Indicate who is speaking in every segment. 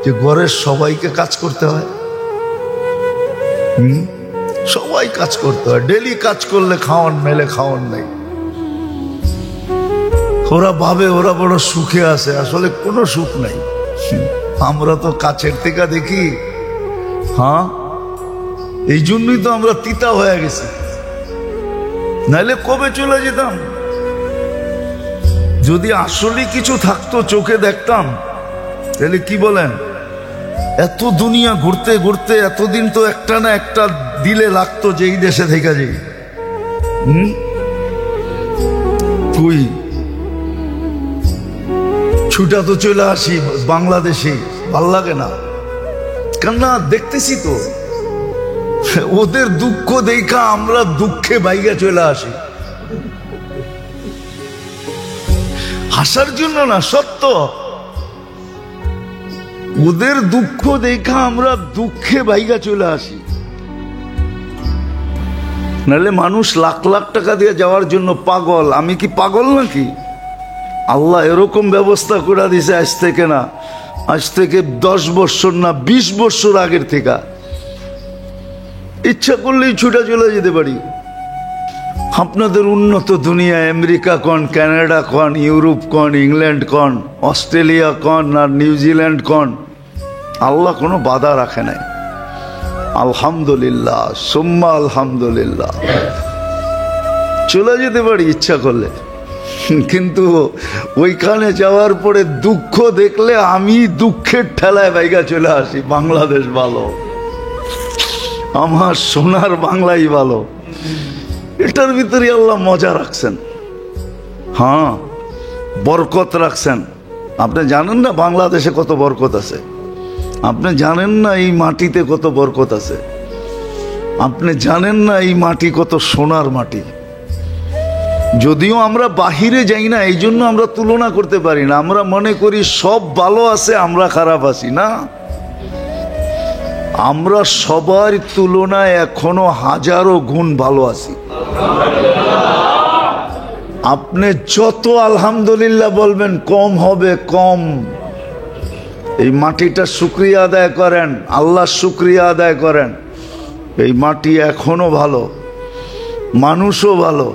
Speaker 1: যে ঘরের সবাইকে কাজ করতে হয়। সবাই কাজ করতে হয়, ডেলি কাজ করলে খাওয়ান মেলে, খাওয়ান নাই। ওরা ভাবে ওরা বড় সুখে আছে, আসলে কোনো সুখ নাই। আমরা তো কাছের থেকে দেখি। হ্যাঁ, এই জন্যই তো আমরা তিতা হয়ে গেছি, নাইলে কবে চলে যেতাম। যদি আসলে কিছু থাকতো, চোখে দেখতাম, তাহলে কি বলেন, এত দুনিয়া ঘুরতে ঘুরতে এতদিন তো একটা না একটা দিলে লাগতো যে এই দেশে থেকে যাই। কই ছুটা তো চলে আসি বাংলাদেশে, ভাল লাগে না কেন? দেখতেছি তো ওদের দুঃখ দেখা আমরা দুঃখে বাইরে চলে আসি। হাসার জন্য না, সত্য। ওদের দুঃখ দেখা আমরা দুঃখে বাইরে চলে আসি। নাহলে মানুষ লাখ লাখ টাকা দিয়ে যাওয়ার জন্য পাগল। আমি কি পাগল নাকি? আল্লাহ এরকম ব্যবস্থা করে দিছে আজ থেকে না, আজ থেকে 10 বছর না 20 বছর আগের থেকে। ইচ্ছা করলেই ছুটে চলে যেতে পারি। আপনাদের উন্নত দুনিয়া, আমেরিকা কন, কানাডা কন, ইউরোপ কন, ইংল্যান্ড কন, অস্ট্রেলিয়া কন আর নিউজিল্যান্ড কন, আল্লাহ কোনো বাধা রাখে নাই। আলহামদুলিল্লাহ, সুম্মা আলহামদুলিল্লাহ, চলে যেতে পারি ইচ্ছা করলে। কিন্তু ওইখানে যাওয়ার পরে দুঃখ দেখলে আমি দুঃখের ঠেলায় বাইগা চলে আসি। বাংলাদেশ ভালো, আমার সোনার বাংলাই ভালো। এটার ভিতরে আল্লাহ মজা রাখছেন। হ্যাঁ, বরকত রাখছেন। আপনি জানেন না বাংলাদেশে কত বরকত আছে? আপনি জানেন না এই মাটিতে কত বরকত আছে? আপনি জানেন না এই মাটি কত সোনার মাটি? যদিও আমরা বাহিরে যাই না, এই জন্য আমরা তুলনা করতে পারি না। আমরা মনে করি সব ভালো আছে, আমরা খারাপ আছি। না, আমরা সবার তুলনায় এখনো হাজারো গুণ ভালো আছি। আপনি যত আলহামদুলিল্লাহ বলবেন কম হবে, কম। এই মাটিটা শুকরিয়া আদায় করেন, আল্লাহ শুকরিয়া আদায় করেন। এই মাটি এখনো ভালো, মানুষও ভালো।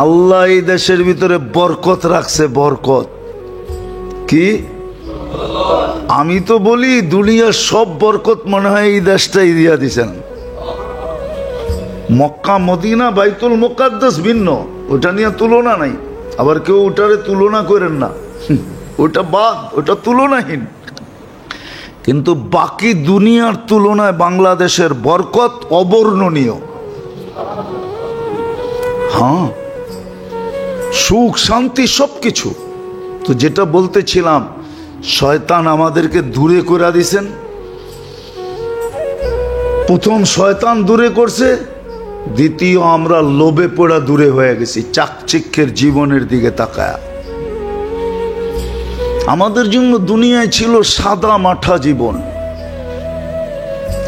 Speaker 1: আল্লাহ এই দেশের ভিতরে বরকত রাখছে, বরকত। কি আমি তো বলি দুনিয়ার সব বরকত মনে হয় এই দেশটাই দিয়া দিছেন। মক্কা মদিনা বাইতুল মুকাদ্দাস ভিন্ন, ওটা নিয়ে তুলনা নাই। আবার কেউ ওটারে তুলনা করেন না, ওটা বাদ, ওটা তুলনাহীন। কিন্তু বাকি দুনিয়ার তুলনায় বাংলাদেশের বরকত অবর্ণনীয়। হ্যাঁ, সুখ শান্তি সবকিছু। তো যেটা বলতেছিলাম, শয়তান আমাদেরকে দূরে করে দিছেন। প্রথম শয়তান দূরে করছে, দ্বিতীয় আমরা লোভে পড়া দূরে হয়ে গেছি, চাকচিক্যের জীবনের দিকে তাকায়া। আমাদের জন্য দুনিয়ায় ছিল সাদা মাঠা জীবন।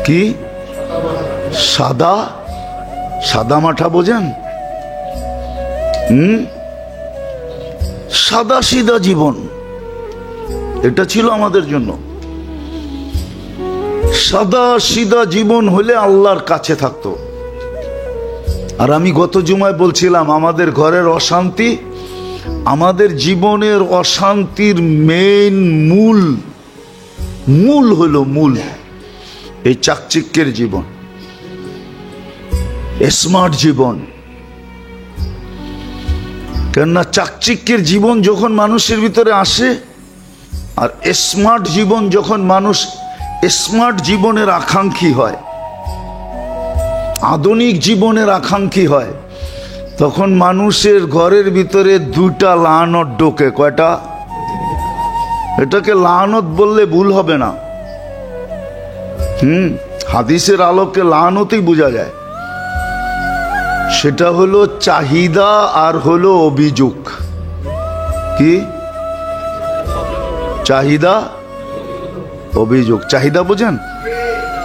Speaker 1: কি সাদা? সাদা মাঠা বোঝেন? সাদা সিধা জীবন, এটা ছিল আমাদের জন্য। সাদা সিধা জীবন হলে আল্লাহর কাছে থাকতো। আর আমি গত জুমায় বলছিলাম, আমাদের ঘরের অশান্তি, আমাদের জীবনের অশান্তির মেইন মূল হলো এই চাকচিক্যের জীবন, স্মার্ট জীবন। কেননা চাকচিক্যের জীবন যখন মানুষের ভিতরে আসে, আর স্মার্ট জীবন যখন মানুষ স্মার্ট জীবনের আকাঙ্ক্ষী হয়, আধুনিক জীবনের আকাঙ্ক্ষী হয়, তখন মানুষের ঘরের ভিতরে দুইটা লানত ঢোকে। কয়টা? এটাকে লানত বললে ভুল হবে না। হাদিসের আলোকে লানতই বোঝা যায়। সেটা হলো চাহিদা আর হলো অভিযোগ। কি চাহিদা? অভিযোগ। চাহিদা বোঝেন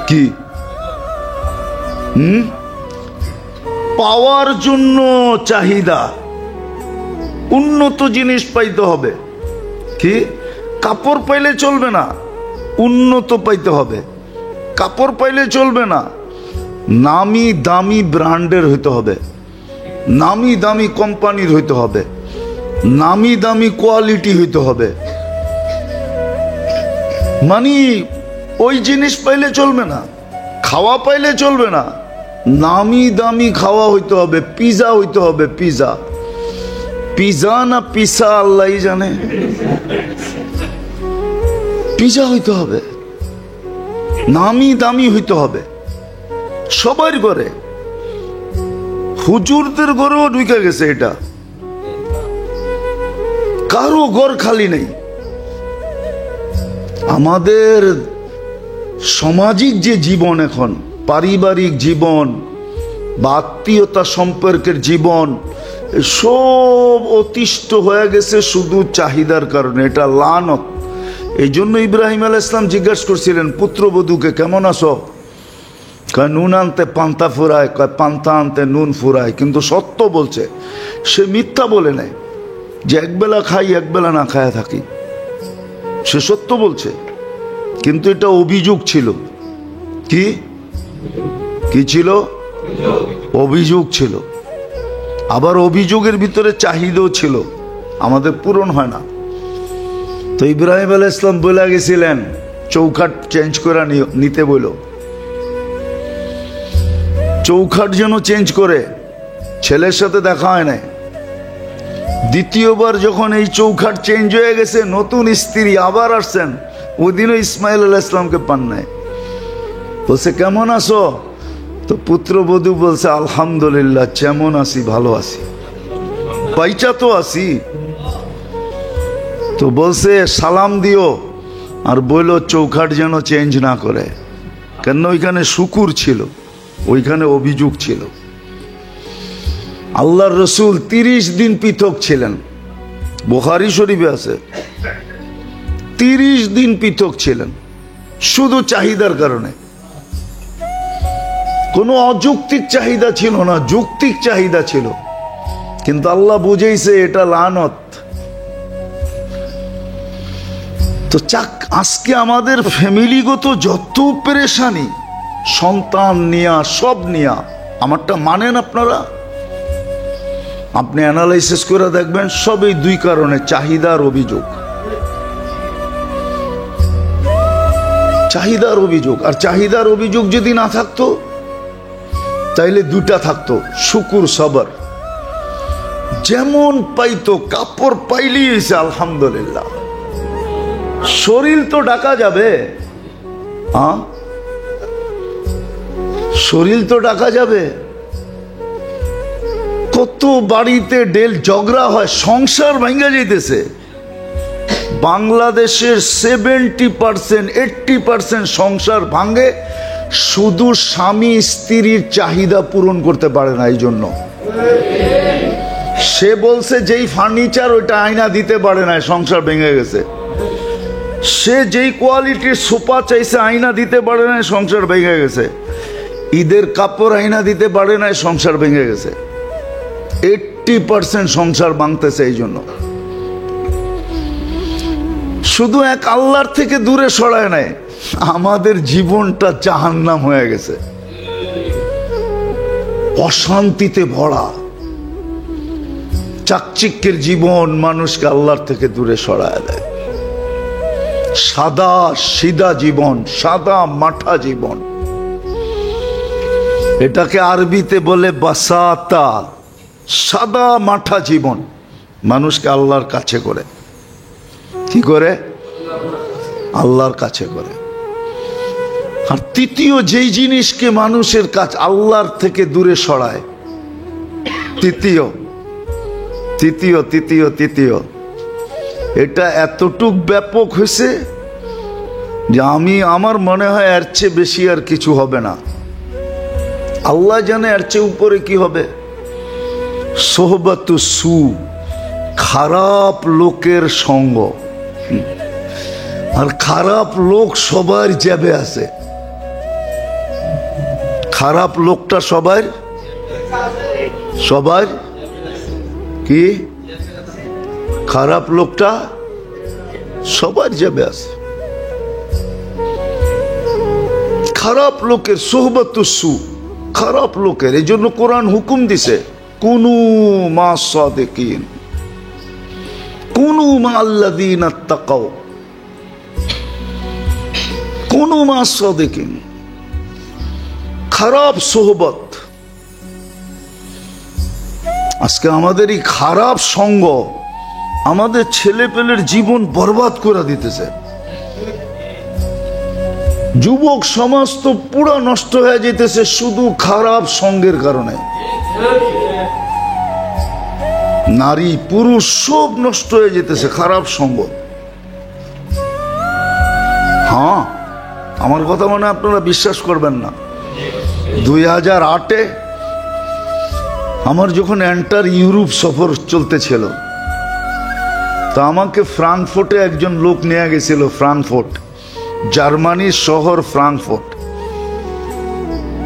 Speaker 1: কি? পাওয়ার জন্য চাহিদা, উন্নত জিনিস পাইতে হবে। কি? কাপড় পাইলে চলবে না, উন্নত পাইতে হবে। কাপড় পাইলে চলবে না, নামি দামি ব্র্যান্ডের হইতে হবে, নামি দামি কোম্পানির হইতে হবে, নামি দামি কোয়ালিটি হইতে হবে। মানে ওই জিনিস পাইলে চলবে না, খাওয়া পাইলে চলবে না, নামি দামি খাওয়া হইতে হবে। পিজা হইতে হবে, পিজা। পিজা না পিসা আল্লাহ জানে। পিজা হইতে হবে, নামি দামি হইতে হবে। সবার ঘরে, হুজুরদের ঘরেও ঢুকে গেছে এটা, কারো ঘর খালি নেই। আমাদের সামাজিক যে জীবন এখন, পারিবারিক জীবন বা আত্মীয়তা সম্পর্কের জীবন, সব অতিষ্ঠ হয়ে গেছে শুধু চাহিদার কারণে। এটা লানত। এই জন্য ইব্রাহিম আলাইহিস সালাম জিজ্ঞাসা করছিলেন পুত্রবধূকে, কেমন আছো? কয় নুন আনতে পান্তা ফুরায়, কয় পান্তা আনতে নুন ফুরায়। কিন্তু সত্য বলছে, সে মিথ্যা বলে নেয় যে একবেলা খাই একবেলা না খায়া থাকি। সে সত্য বলছে, কিন্তু এটা অভিযোগ ছিল। কি কি ছিল? অভিযোগ ছিল। আবার অভিযোগের ভিতরে চাহিদাও ছিল, আমাদের পূরণ হয় না। তো ইব্রাহিম আলাইহিস সালাম বলে গেছিলেন চৌখাট চেঞ্জ করে নিতে বলল। চৌখাট যেন চেঞ্জ করে, ছেলের সাথে দেখা হয় নাই। দ্বিতীয়বার যখন এই চৌখাট চেঞ্জ হয়ে গেছে, নতুন স্ত্রী আবার আসছেন, ওই দিনও ইসমাইল আলাইহিস সালামকে পান নাই। বলছে কেমন আছো? তো পুত্রবধূ বলছে আলহামদুলিল্লাহ, যেমন আছি ভালো আছি, পাইচা তো আছি। তো বলছে সালাম দিও আর বললো চৌখাট যেন চেঞ্জ না করে, কেন ওইখানে শুকুর ছিল, ওইখানে অভিযোগ ছিল। আল্লাহর রসুল 30 দিন পৃথক ছিলেন, বুখারী শরীফে আছে। 30 দিন পৃথক ছিলেন শুধু চাহিদার কারণে। কোনো অযৌক্তিক চাহিদা ছিল না, যৌক্তিক চাহিদা ছিল। কিন্তু আল্লাহ বুঝেইছে এটা লানত। তো আজকে আমাদের ফ্যামিলিগত যত পেরেশানি, সন্তান নিয়া, সব নিয়া, আমারটা মানেন আপনারা? আপনি অ্যানালাইসিস করে দেখবেন, সব এই দুই কারণে, চাহিদার অভিযোগ। চাহিদার অভিযোগ। আর চাহিদার অভিযোগ যদি না থাকতো, তাইলে দুটা থাকতো, শুকুর সবর। যেমন পাইতো, কাপড় পাইলেই হয়েছে আলহামদুলিল্লাহ। শরীর তো ডাকা যাবে, শরীর তো ডাকা যাবে। কত বাড়িতে ডেল ঝগড়া হয়, সংসার ভাঙ্গা যাইতেছে। বাংলাদেশের 70% 80% সংসার ভাঙ্গে শুধু স্বামী স্ত্রীর চাহিদা পূরণ করতে পারে না। এই জন্য সে বলছে যেই ফার্নিচার ওইটা আয়না দিতে পারে না, সংসার ভেঙে গেছে। সে যেই কোয়ালিটির সোফা চাইছে আয়না দিতে পারে না, সংসার ভেঙে গেছে। ঈদের কাপড় আয়না দিতে পারে না, সংসার ভেঙে গেছে। 80% সংসার ভাঙতেছে। এই জন্য শুধু এক আল্লাহর থেকে দূরে সরায় নাই, আমাদের জীবনটা জাহান্নাম হয়ে গেছে, অশান্তিতে ভরা। চাকচিক্যের জীবন মানুষকে আল্লাহর থেকে দূরে সরায় দেয়। সাদা সিধা জীবন, সাদা মাঠা জীবন, এটাকে আরবিতে বলে বাসাতা। সাদা মাঠা জীবন মানুষকে আল্লাহর কাছে করে। কি করে? আল্লাহর কাছে করে। আর তৃতীয় যেই জিনিসকে মানুষের কাছে আল্লাহর থেকে দূরে সরায়, তৃতীয় তৃতীয় তৃতীয় তৃতীয় এটা এতটুক ব্যাপক হয়েছে যে আমার মনে হয় এর চেয়ে বেশি আর কিছু হবে না। আল্লাহ জানে এর চেয়ে উপরে কি হবে। সোহবাতু সু, খারাপ লোকের সঙ্গ। আর খারাপ লোক সবার যাবে আছে। খারাপ লোকটা সবার কি? খারাপ লোকটা সবার যাবে আছে। খারাপ লোকের সোহবতুসু, খারাপ লোকের। এই জন্য কোরআন হুকুম দিছে কুনু মা সাদিকিন, কুনু মা আল্লাযীনা তাকাও, কুনু মা সাদিকিন। খারাপ সোহবত। আজকে আমাদের এই খারাপ সঙ্গ আমাদের ছেলে পেলের জীবন বরবাদ করে দিতেছে। যুবক সমাজ তো পুরো নষ্ট হয়ে যেতেছে শুধু খারাপ সঙ্গের কারণে। নারী পুরুষ সব নষ্ট হয়ে যেতেছে খারাপ সঙ্গ। হ্যাঁ, আমার কথা মানে আপনারা বিশ্বাস করবেন না। 2008-এ আমার যখন এন্টার ইউরোপ সফর চলতেছিল, তা আমাকে ফ্রাঙ্কফুর্টে একজন লোক নিয়ে গেছিল। ফ্রাঙ্কফুর্ট, জার্মানির শহর ফ্রাঙ্কফুর্ট।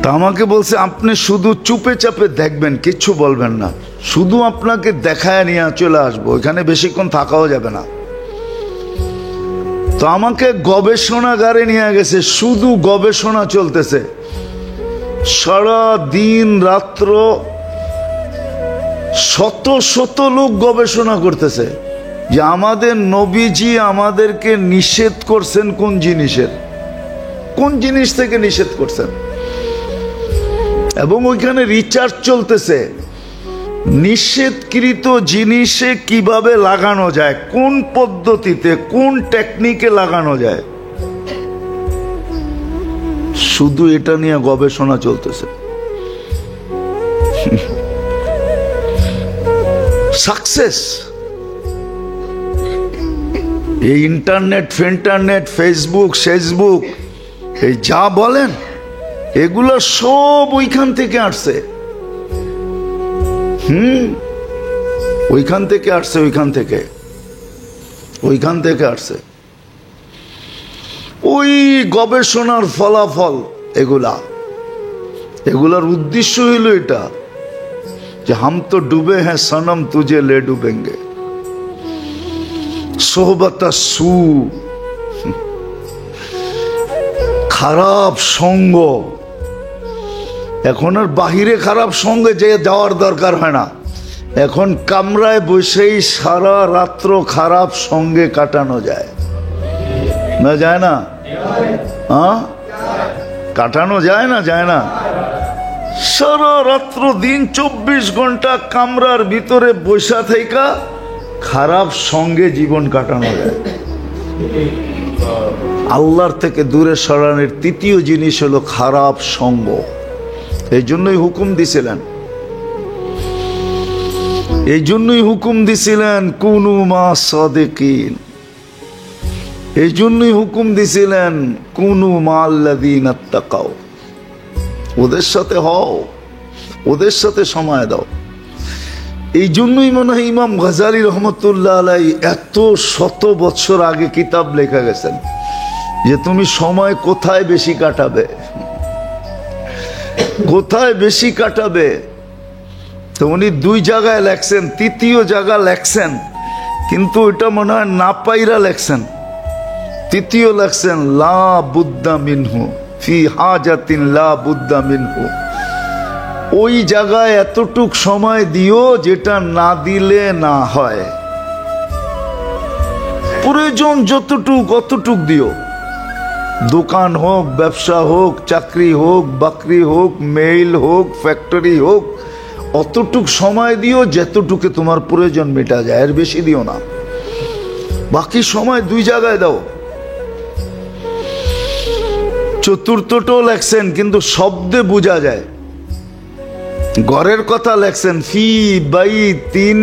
Speaker 1: তা আমাকে বলছে আপনি শুধু চুপে চাপে দেখবেন, কিচ্ছু বলবেন না, শুধু আপনাকে দেখায় নিয়ে চলে আসবো, এখানে বেশিক্ষণ থাকাও যাবে না। তো আমাকে গবেষণাগারে নিয়ে গেছে, শুধু গবেষণা চলতেছে, সারা দিন রাত্র শত শত লোক গবেষণা করতেছে যে আমাদের নবীজি আমাদেরকে নিষেধ করছেন কোন জিনিসের, কোন জিনিস থেকে নিষেধ করছেন। এবং ওইখানে রিসার্চ চলতেছে নিষেধকৃত জিনিসে কিভাবে লাগানো যায়, কোন পদ্ধতিতে, কোন টেকনিকে লাগানো যায়। শুধু এটা নিয়ে গবেষণা চলতেছে। সাকসেস। এই ইন্টারনেট ফেসবুক এই যা বলেন এগুলো সব ওইখান থেকে আসছে। ওইখান থেকে আসছে। ওই গবেষণার ফলাফল এগুলার উদ্দেশ্য হইল এটা যে হাম তো ডুবে হ্যাঁ সনম তুঝে লে ডুবেঙ্গে। সোহবতা সু, খারাপ সঙ্গ। এখন আর বাহিরে খারাপ সঙ্গে যে যাওয়ার দরকার হয় না, এখন কামরায় বসেই সারা রাত্র খারাপ সঙ্গে কাটানো যায় না? যায় না? হ্যাঁ, কাটানো যায় না? যায় না? সারা রাত্র দিন 24 ঘন্টা কামরার ভিতরে বসা থেকে খারাপ সঙ্গে জীবন কাটানো যায়। আল্লাহর থেকে দূরে সরানোর তৃতীয় জিনিস হলো খারাপ সঙ্গ। এই জন্যই হুকুম দিছিলেন কুনু মা সাদিকিন। এই জন্যই হুকুম দিছিলেন কুনু মা আল্লাযীনা তাকাও। ওদের সাথে হও, ওদের সাথে সময় দাও। এই জন্যই মনে হয় ইমাম গাজালি রহমতুল্লাহ আলাইহি এত শত বছর আগে কিতাব লেখা গেছেন যে তুমি সময় কোথায় বেশি কাটাবে। তো উনি 2 জায়গায় লেখছেন, তৃতীয় জায়গা লেখছেন কিন্তু ওইটা মনে হয় না পাইরা লেখছেন। তৃতীয় লেখছেন লা বুদ্দা মিনহু ফি হাজাতিন লা বুদ্দা মিনহু। ওই জায়গায় এতটুক সময় দিও যেটা না দিলে না হয়। প্রয়োজন যতটুক অতটুক দিও। দোকান হোক, ব্যবসা হোক, চাকরি হোক, বাকরি হোক, মেইল হোক, ফ্যাক্টরি হোক, অতটুক সময় দিও যতটুকু তোমার প্রয়োজন মেটা যায়, এর বেশি দিও না। বাকি সময় 2 জায়গায় দাও। চতুর্থটাও লেখছেন কিন্তু শব্দে বোঝা যায়। ঘরের কথা লেখছেন ফি বাইতিন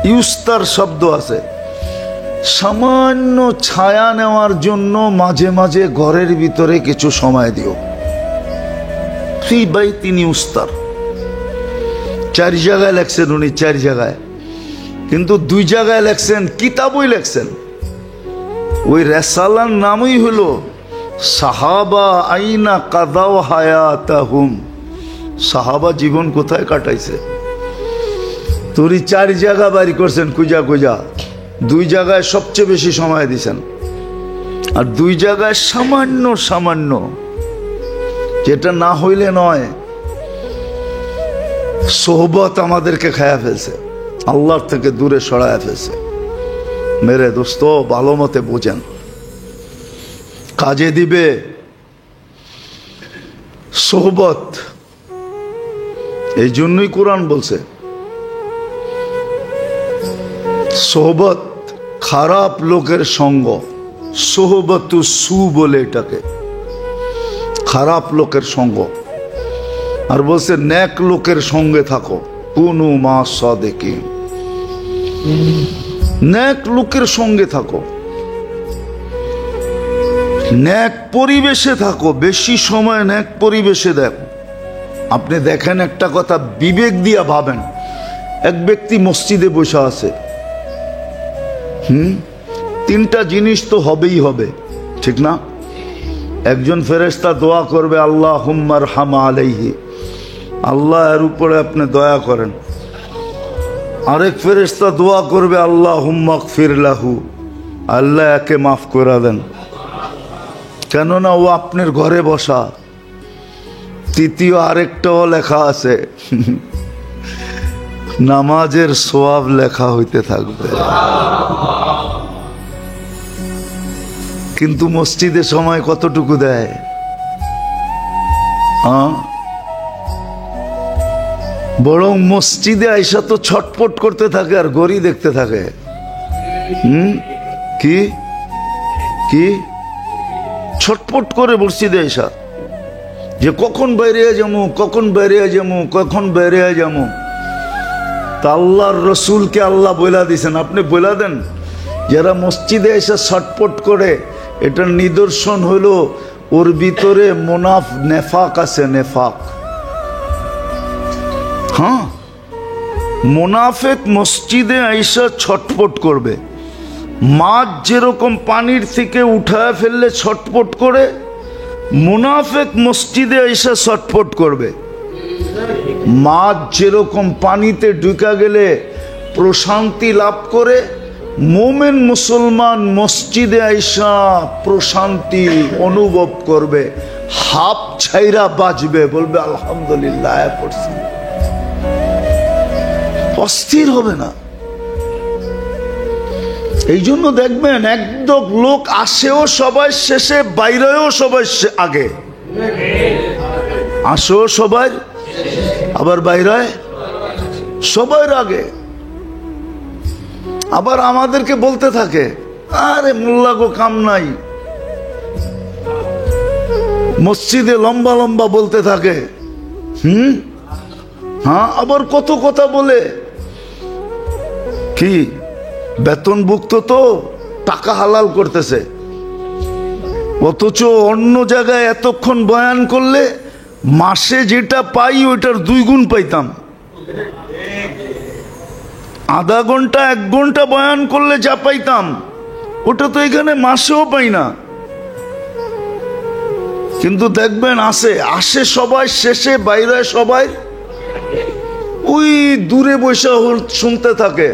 Speaker 1: ইউস্তার শব্দ আছে। সামান্য ছায়া নেওয়ার জন্য মাঝে মাঝে ঘরের ভিতরে কিছু সময় দিও। ফি বাইতিন ইউস্তার 4 জায়গায় লেখছেন উনি, 4 জায়গায়। কিন্তু 2 জায়গায় লেখছেন, কিতাবই লেখছেন। ওই রেসালার নামই হলো সাহাবা আইনা কাদাও হায়াতাহুম। সাহাবা জীবন কোথায় কাটাইছে। তোরই 4 জায়গা বাড়ি করছেন খুঁজা 2 জায়গায় সবচেয়ে বেশি সময় দিছেন। আর দুই জায়গায় সামান্য সামান্য, যেটা না হইলে নয়, সোহবত আমাদেরকে খায়া ফেলছে, আল্লাহর থেকে দূরে সরায়া ফেলছে। মেরে দোস্ত, ভালো মতে বোঝেন, কাজে দিবে সোহবত। এই জন্যই কোরআন বলছে সোহবত খারাপ লোকের সঙ্গ, সোহবতু সু বলে এটাকে, খারাপ লোকের সঙ্গ। আর বলছে নেক লোকের সঙ্গে থাকো, কুনু মা সাদিকিন, নেক লোকের সঙ্গে থাকো, নেক পরিবেশে থাকো, বেশি সময় নেক পরিবেশে দেখো। আপনি দেখেন একটা কথা, বিবেক দিয়া ভাবেন, এক ব্যক্তি মসজিদে বসে আছে, তিনটা জিনিস তো হবেই হবে, ঠিক না? একজন ফেরেশতা দোয়া করবে আল্লাহুম্মা আরহাম আলাইহি, আল্লাহ এর উপরে আপনি দয়া করেন। আরেক ফেরেশতা দোয়া করবে আল্লাহুম্মা গফির লাহু, আল্লাহ একে মাফ করে দেন, কেননা ও আপনার ঘরে বসা। তৃতীয় আরেকটাও লেখা আছে, নামাজের সওয়াব লেখা হইতে থাকবে। কিন্তু মসজিদে সময় কতটুকু দেয়? বরং মসজিদে আইসা তো ছটপট করতে থাকে আর গড়ি দেখতে থাকে। কি কি ছটপট করে মসজিদে আইসা, যে কখন বাইরে যাবো, কখন বাইরে যাবো, কখন বাইরে যাবো। তা আল্লাহর রসুলকে আল্লাহ বইলা দিছেন, আপনি বইলা দেন। যারা মসজিদে এসে ছটপট করে, এটার নিদর্শন হইল ওর ভিতরে নেফাক আছে, নেফাক। হ্যাঁ, মুনাফিক মসজিদে আইসা ছটপট করবে। মাছ যেরকম পানির থেকে উঠায় ফেললে ছটপট করে, মুনাফিক মসজিদে আইসা ছটপট করবে। মাছ যেরকম পানিতে ঢুকা গেলে প্রশান্তি লাভ করে, মোমেন মুসলমান মসজিদে আইসা প্রশান্তি অনুভব করবে, হাফ ছাইরা বাজবে, বলবে আলহামদুলিল্লাহ পড়ছি, অস্থির হবে না। এই জন্য দেখবেন একদম লোক আসেও সবাই শেষে, বাইরেও সবাই আগে, আসেও সবাই, আবার বাইরে সবার আগে। আবার আমাদেরকে বলতে থাকে, আরে মোল্লা গো কাম নাই, মসজিদে লম্বা লম্বা বলতে থাকে। হ্যাঁ, আবার কত কথা বলে, কি বেতনভুক্ত তো টাকা হালাল করতেছে, অথচ অন্য জায়গায় এতক্ষণ বয়ান করলে মাসে যেটা পাই ওইটার 2 গুণ পাইতাম। আধা ঘন্টা 1 ঘন্টা বয়ান করলে যা পাইতাম, ওটা তো এখানে মাসেও পাই না। কিন্তু দেখবেন আসে সবাই, শেষে বাইরে সবাই ওই দূরে বসে শুনতে থাকে,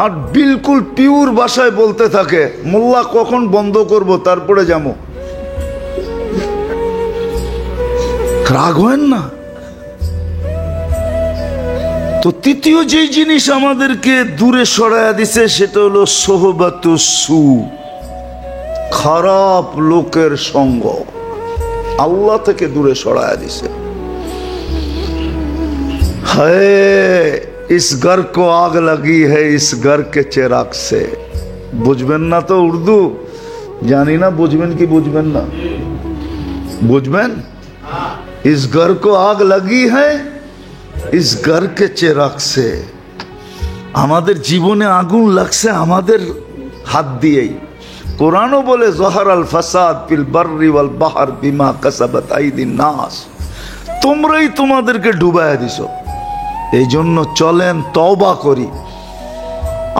Speaker 1: আর বিলকুল পিওর ভাষায় বলতে থাকে, মোল্লা কখন বন্ধ করব তারপরে যাবো। রাগ হয় না? তো তৃতীয় যে জিনিস আমাদেরকে দূরে সরাইয়া দিছে, সেটা হলো সোহবাতু সু, খারাপ লোকের সঙ্গ, আল্লাহ থেকে দূরে সরাইয়া দিছে। হায় ইস ঘর কো আগ লাগি হ্যায় ইস ঘর কে চেরাগ সে। বুঝবেন না তো উর্দু? জানি না বুঝবেন কি বুঝবেন না। বুঝবেন? ইস ঘর কো আগ লাগি হ্যায় ইস ঘর কে চেরাগ সে। আমাদের জীবনে আগুন লাগছে আমাদের হাত দিয়েই। কোরআনও বলে জহারাল ফাসাদ ফিল বাররি ওয়াল বাহর বিমা কাসাবাত আইদিন নাস। তোমরাই তোমাদেরকে ডুবাইয়া দিছো। এই জন্য চলেন তওবা করি।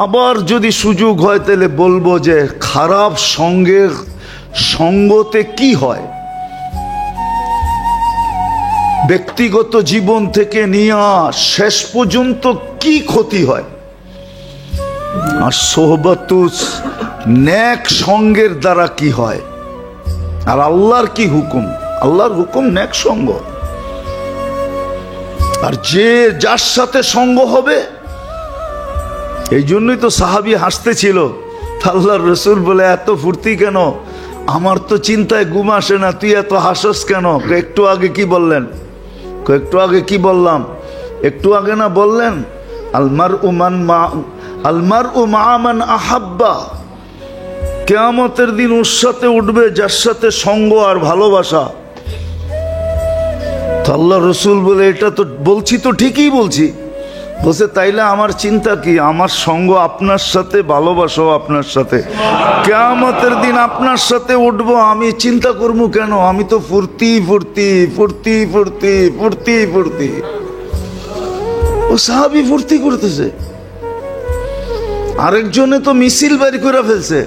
Speaker 1: আবার যদি সুযোগ হয় তাহলে বলবো যে খারাপ সঙ্গতে কি হয়, ব্যক্তিগত জীবন থেকে নিয়ে শেষ পর্যন্ত কি ক্ষতি হয়। আর সোহবতুস নেক সঙ্গের দ্বারা কি হয় আর আল্লাহর কি হুকুম। আল্লাহর হুকুম নেক সঙ্গ, আর যে যার সাথে সঙ্গ হবে। এই জন্যই তো সাহাবী হাসতেছিল, আল্লাহর রসুল বলে এত ফুর্তি কেন, আমার তো চিন্তায় ঘুম আসে না, তুই এত হাসস কেন? একটু আগে কি বললেন? একটু আগে কি বললাম? একটু আগে না বললেন আলমারউ মা মান আহাব্বা, কিয়ামতের দিন ওর সাথে উঠবে যার সাথে সঙ্গ আর ভালোবাসা। আল্লাহ রসুল বলে এটা তো বলছি, তো ঠিকই বলছি। বলছে তাইলে আমার চিন্তা কি, আমার সঙ্গ আপনার সাথে, ভালোবাসাও আপনার সাথে, কিয়ামতের দিন আপনার সাথে উঠবো, আমি চিন্তা করবো কেন? আমি তো ফুর্তি ফুর্তি ফুর্তি ফুর্তি ফুর্তি ফুর্তি। ও সাহাবী ফুর্তি করতেছে, আরেকজনে তো মিছিল বের করে ফেলছে।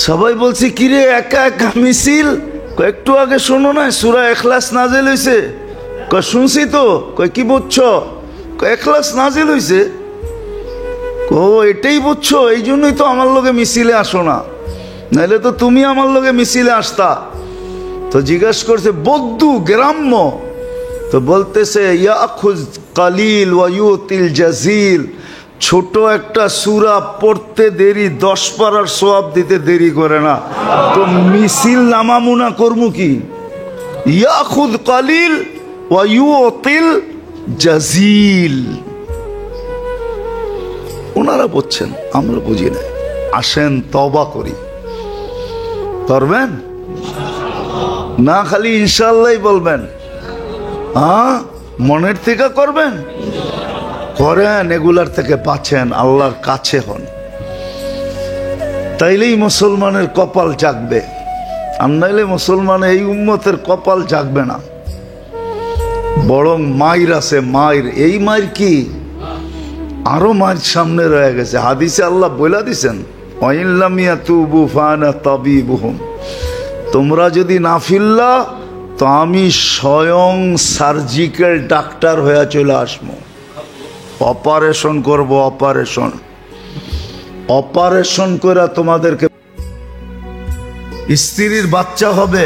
Speaker 1: সবাই বলছে কিরে একা একা মিছিল? একটু আগে শোনো না সূরা ইখলাস নাজিল হইছে। শুনছি তো। কি বুঝছো? ইখলাস নাজিল হইছে। ও এটাই বুঝছো, এই জন্যই তো আমার লগে মিছিলে আসো না, নাইলে তো তুমি আমার লগে মিছিলে আসতা। তো জিজ্ঞাসা করছে বদ্দু গ্রাম্য, তো বলতেছে ইয়াখুজ কালিল ওয়া ইউতিল জাজিল, ছোট একটা সূরা পড়তে দেরি 10 পারার সওয়াব দিতে দেরি করে না। তো মিছিল নামামুনা করমু কি? ইয়াখুজ কালিল ওয়া ইউতিল জাজিল। ওনারা বুঝছেন, আমরা বুঝি না। আসেন তওবা করি। করবেন না খালি ইনশাআল্লাহ বলবেন? হ্যাঁ, মনের থেকে করবেন? করেন, এগুলার থেকে বাঁচেন, আল্লাহর কাছে হন, তাইলেই মুসলমানের কপাল জাগবে। আর নাইলে মুসলমান এই উম্মতের কপাল জাগবে না, বরং মাইর আছে মাইর। এই মাইর কি, আরো মাইর সামনে রয়ে গেছে। হাদিসে আল্লাহ বলে দিছেন ওয়াইন লাম ইয়াতুবু ফানা তাবিবুহুম, তোমরা যদি না ফিরলা তো আমি স্বয়ং সার্জিক্যাল ডাক্তার হয়ে চলে আসবো, অপারেশন করব, অপারেশন করে তোমাদেরকে। স্ত্রীর বাচ্চা হবে,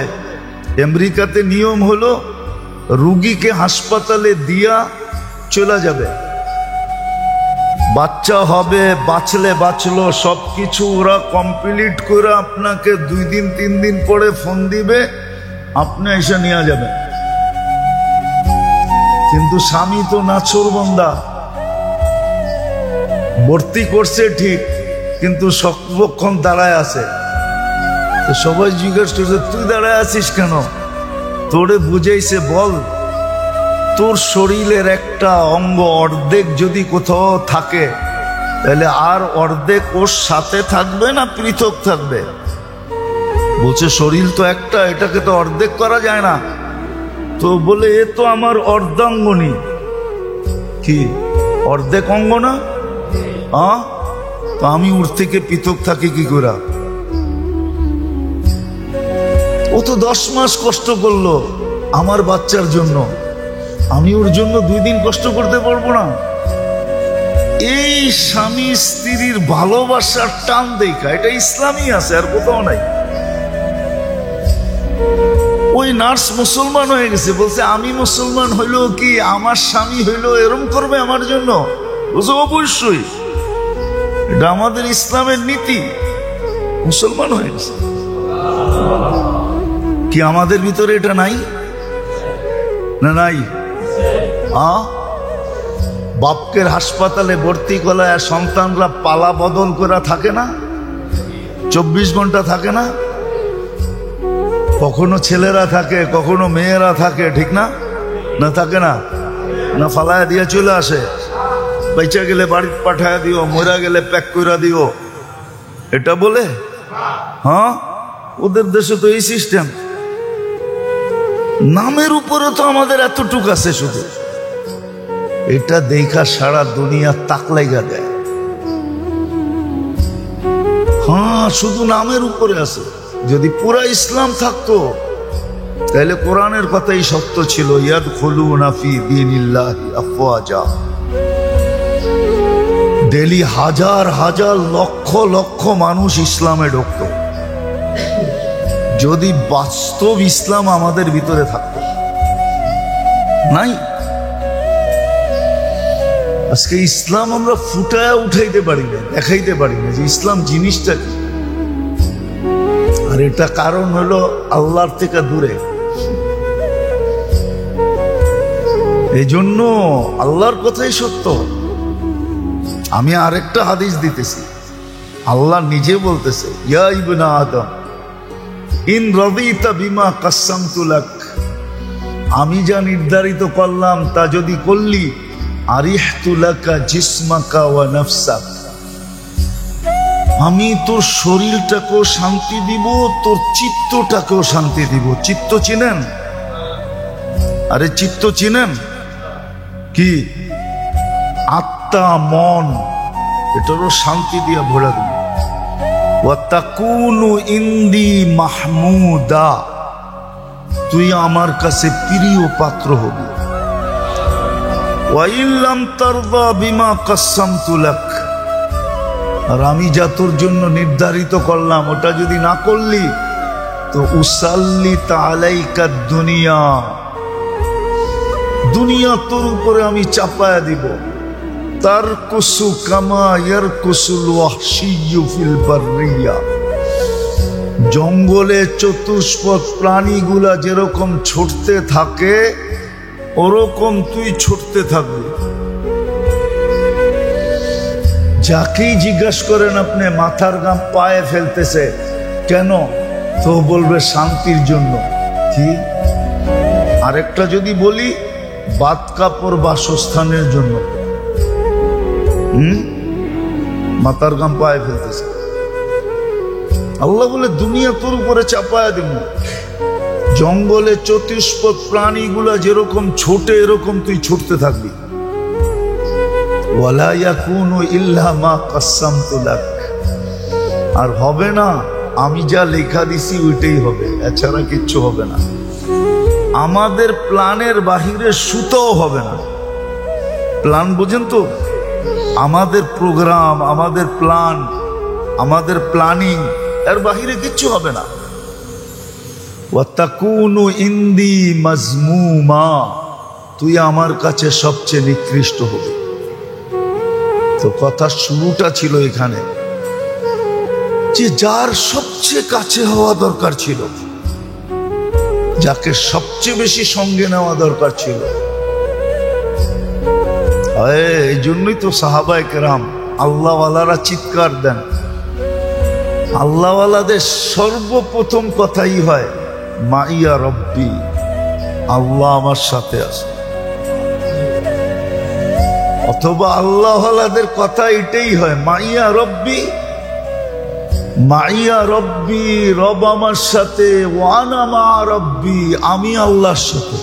Speaker 1: আমেরিকাতে নিয়ম হলো রুগীকে হাসপাতালে দিয়া চলে যাবে, বাচ্চা হবে, বাঁচলে বাঁচলো, সবকিছু ওরা কমপ্লিট করে আপনাকে 2 দিন 3 দিন পরে ফোন দিবে, আপনি এসে নিয়ে যাবেন। কিন্তু স্বামী তো নাছোড়বান্দা, ভর্তি করছে ঠিক, কিন্তু সর্বক্ষণ দাঁড়ায় আছে। তো সবাই জিজ্ঞেস করছে তুই দাঁড়ায় আছিস কেন? তোরে বুঝাইছে বল, তোর শরীরের একটা অঙ্গ অর্ধেক যদি কোথাও থাকে তাহলে আর অর্ধেক ওর সাথে থাকবে না পৃথক থাকবে? বলছে শরীর তো একটা, এটাকে তো অর্ধেক করা যায় না। তো বলে এ তো আমার অর্ধাঙ্গনী। কি অর্ধেক অঙ্গ না? তো আমি ওর থেকে পৃথক থাকি কি করে? ও তো 10 মাস কষ্ট করলো আমার বাচ্চার জন্য, আমি ওর জন্য 2 দিন কষ্ট করতে পারবো না? এই স্বামী স্ত্রীর ভালোবাসার টান দেখা, এটা ইসলামই আছে, আর কোথাও নাই। ওই নার্স মুসলমান হয়ে গেছে, বলছে আমি মুসলমান হইলো কি আমার স্বামী হইলো এরম করবে আমার জন্য? বলছে অবশ্যই, এটা আমাদের ইসলামের নীতি। মুসলমান হয়ে গেছে। কি আমাদের ভিতরে এটা নাই? না নাই? বাপকে হাসপাতালে ভর্তি করায় সন্তানরা পালা বদল করে থাকে না, 24 ঘন্টা থাকে না? কখনো ছেলেরা থাকে, কখনো মেয়েরা থাকে, ঠিক না? না থাকে না? না ফালায় দিয়ে চলে আসে, বেঁচে গেলে বাড়ি পাঠায় দিও, মরা গেলে প্যাক করে দিও, এটা বলে? হ্যাঁ, ওদের দেশে তো এই সিস্টেম। নামের উপরে তো আমাদের এতটুক আছে শুধু, এটা দেখা সারা দুনিয়া তাক লাগা দেয়। হ্যাঁ, শুধু নামের উপরে আছে। যদি পুরা ইসলাম থাকতো তাহলে কোরআনের কথাই সত্য ছিল, ইয়াদখুলুনা ফি দীনিল্লাহি আফওয়াজা। ডেলি হাজার হাজার লক্ষ লক্ষ মানুষ ইসলামে ঢুকত, যদি বাস্তব ইসলাম আমাদের ভিতরে থাকতো। নাই, আজকে ইসলাম আমরা ফুটায় উঠাইতে পারি না, দেখাইতে পারি না যে ইসলাম জিনিসটা কি। আর এটা কারণ হলো আল্লাহর থেকে দূরে। এই জন্য আল্লাহর কথাই সত্য। আমি আরেকটা হাদিস দিতেছি, আল্লাহ নিজে বলতেছে, ইয়া ইবনা আদম ইন রাদিতা বিমা কাসসামতু লাক, আমি যা নির্ধারিত করলাম তা যদি করলি, আরিহতু লাকা জিসমাকা ওয়া নাফসাক, আমি তোর শরীরটাকেও শান্তি দিব, তোর চিত্তটাকেও শান্তি দিব। চিত্ত চিনেন? আরে চিত্ত চিনেন কি? আত্মা, মন, এটারও শান্তি দিয়া ভরে দিব। ওয়া তাকুনু ইনদি মাহমুদা, তুই আমার কাছে প্রিয় পাত্র হবি। ওয়া ইল্লাম তারদা বিমা কাসসামতু লাক, আর আমি যা তোর জন্য নির্ধারিত করলাম ওটা যদি না করলি, তো উসাল্লিত আলাইকা দুনিয়া, দুনিয়া তোর উপরে আমি চাপায়া দিব। তারকুসু কামা ইয়ারকুসুল ওয়াহশিয়্যু ফিল বাররিয়া, জঙ্গলে চতুষ্পদ প্রাণীগুলা যেরকম ছুটতে থাকে ওরকম তুই ছুটতে থাকবি। যাকেই জিজ্ঞাসা করেন আপনি, মাথার ঘাম পায়ে ফেলতেছে কেন, তো বলবে শান্তির জন্য। কি? আরেকটা যদি বলি, বাত কাপড় বাসস্থানের জন্য। মাথার ঘাম পায়ে ফেলতেছে। আল্লাহ বলে দুনিয়া তোর উপরে চাপায়া দিব, জঙ্গলে চতুষ্পদ প্রাণীগুলা যেরকম ছোটে এরকম তুই ছুটতে থাকবি। ওয়ালা ইয়াকুনু ইল্লা মা কাসসামতু লাক, আর হবে না, আমি যা লেখা দিছি ওইটাই হবে, এছাড়া কিচ্ছু হবে না। আমাদের প্ল্যানের বাহিরে সুতাও হবে না। প্ল্যান বুঝেন তো? আমাদের প্রোগ্রাম, আমাদের প্ল্যান, আমাদের প্ল্যানিং, এর বাহিরে কিচ্ছু হবে না। ওয়া তাকুনু ইনদি মাজমুমা, তুই আমার কাছে সবচেয়ে নিকৃষ্ট হবে। তো কথা শুরুটা ছিল এখানে, যে যার সবচেয়ে কাছে হওয়া দরকার ছিল, যাকে সবচেয়ে বেশি সঙ্গে নেওয়া দরকার ছিল, এই জন্যই তো সাহাবায়ে কেরাম আল্লাহওয়ালারা চিৎকার দেন। আল্লাহওয়ালাদের সর্বপ্রথম কথাই হয়, মাইয়া রব্বি, আল্লাহ আমার সাথে আছে। অথবা আল্লাহওয়ালাদের কথা এটাই হয়, মাইয়া রব্বি, মাইয়া রব্বি, রব আমার সাথে, ওয়ানা মা রব্বি, আমি আল্লাহর সাথে।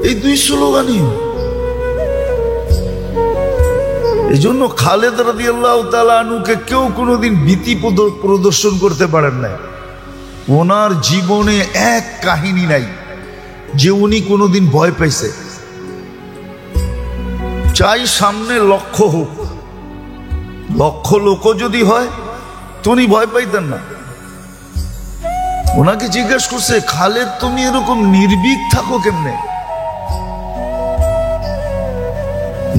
Speaker 1: এই দুই স্লোগানই। এই জন্য খালেদ রাদিয়াল্লাহু তাআলা আনহুকে কেউ কোনোদিন ভীতি প্রদর্শন করতে পারেন না। ওনার জীবনে এক কাহিনী নাই যে উনি কোনোদিন ভয় পাইছে। চাই সামনে লক্ষ হোক, লক্ষ লোক যদি হয় তো উনি ভয় পাইতেন না। ওনাকে জিজ্ঞেস করছে, খালেদ তুমি এরকম নির্ভীক থাকো কেমনে?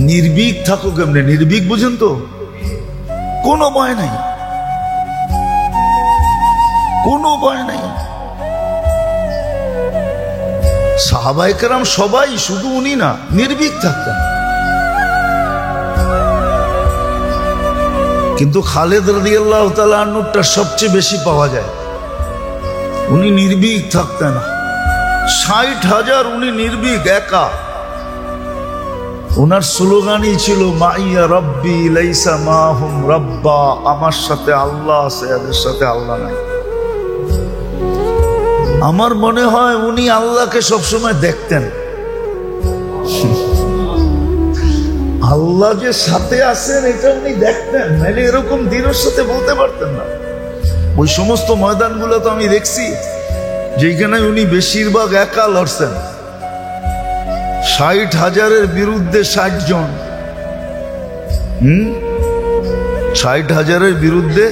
Speaker 1: নির্ভীক থাকো কেমনে? নির্ভীক বুঝেন তো? কোনো ভয় নাই, কোনো ভয় নাই। সাহাবায়ে কেরাম সবাই, শুধু উনি না, নির্ভীক থাকতেন। কিন্তু খালেদ রাদিয়াল্লাহু তাআলা আনহুটা সবচেয়ে বেশি পাওয়া যায়, উনি নির্ভীক থাকতেন। 60,000 উনি নির্ভীক একা। ওনার স্লোগানই ছিল, মাইয়া রব্বি লাইসা মাহুম রব্বা, আমার সাথে আল্লাহ আছে, এদের সাথে আল্লাহ নাই। আমার মনে হয় উনি আল্লাহকে সবসময় দেখতেন। আল্লাহ যে সাথে আছেন এটা উনি দেখতেন, নাহলে এরকম দিনের সাথে বলতে পারতেন না। ওই সমস্ত ময়দানগুলো তো আমি দেখছি যেখানে উনি বেশিরভাগ একা লড়ছেন। 60,000-এর বিরুদ্ধে 60 জন, 60,000-এর বিরুদ্ধে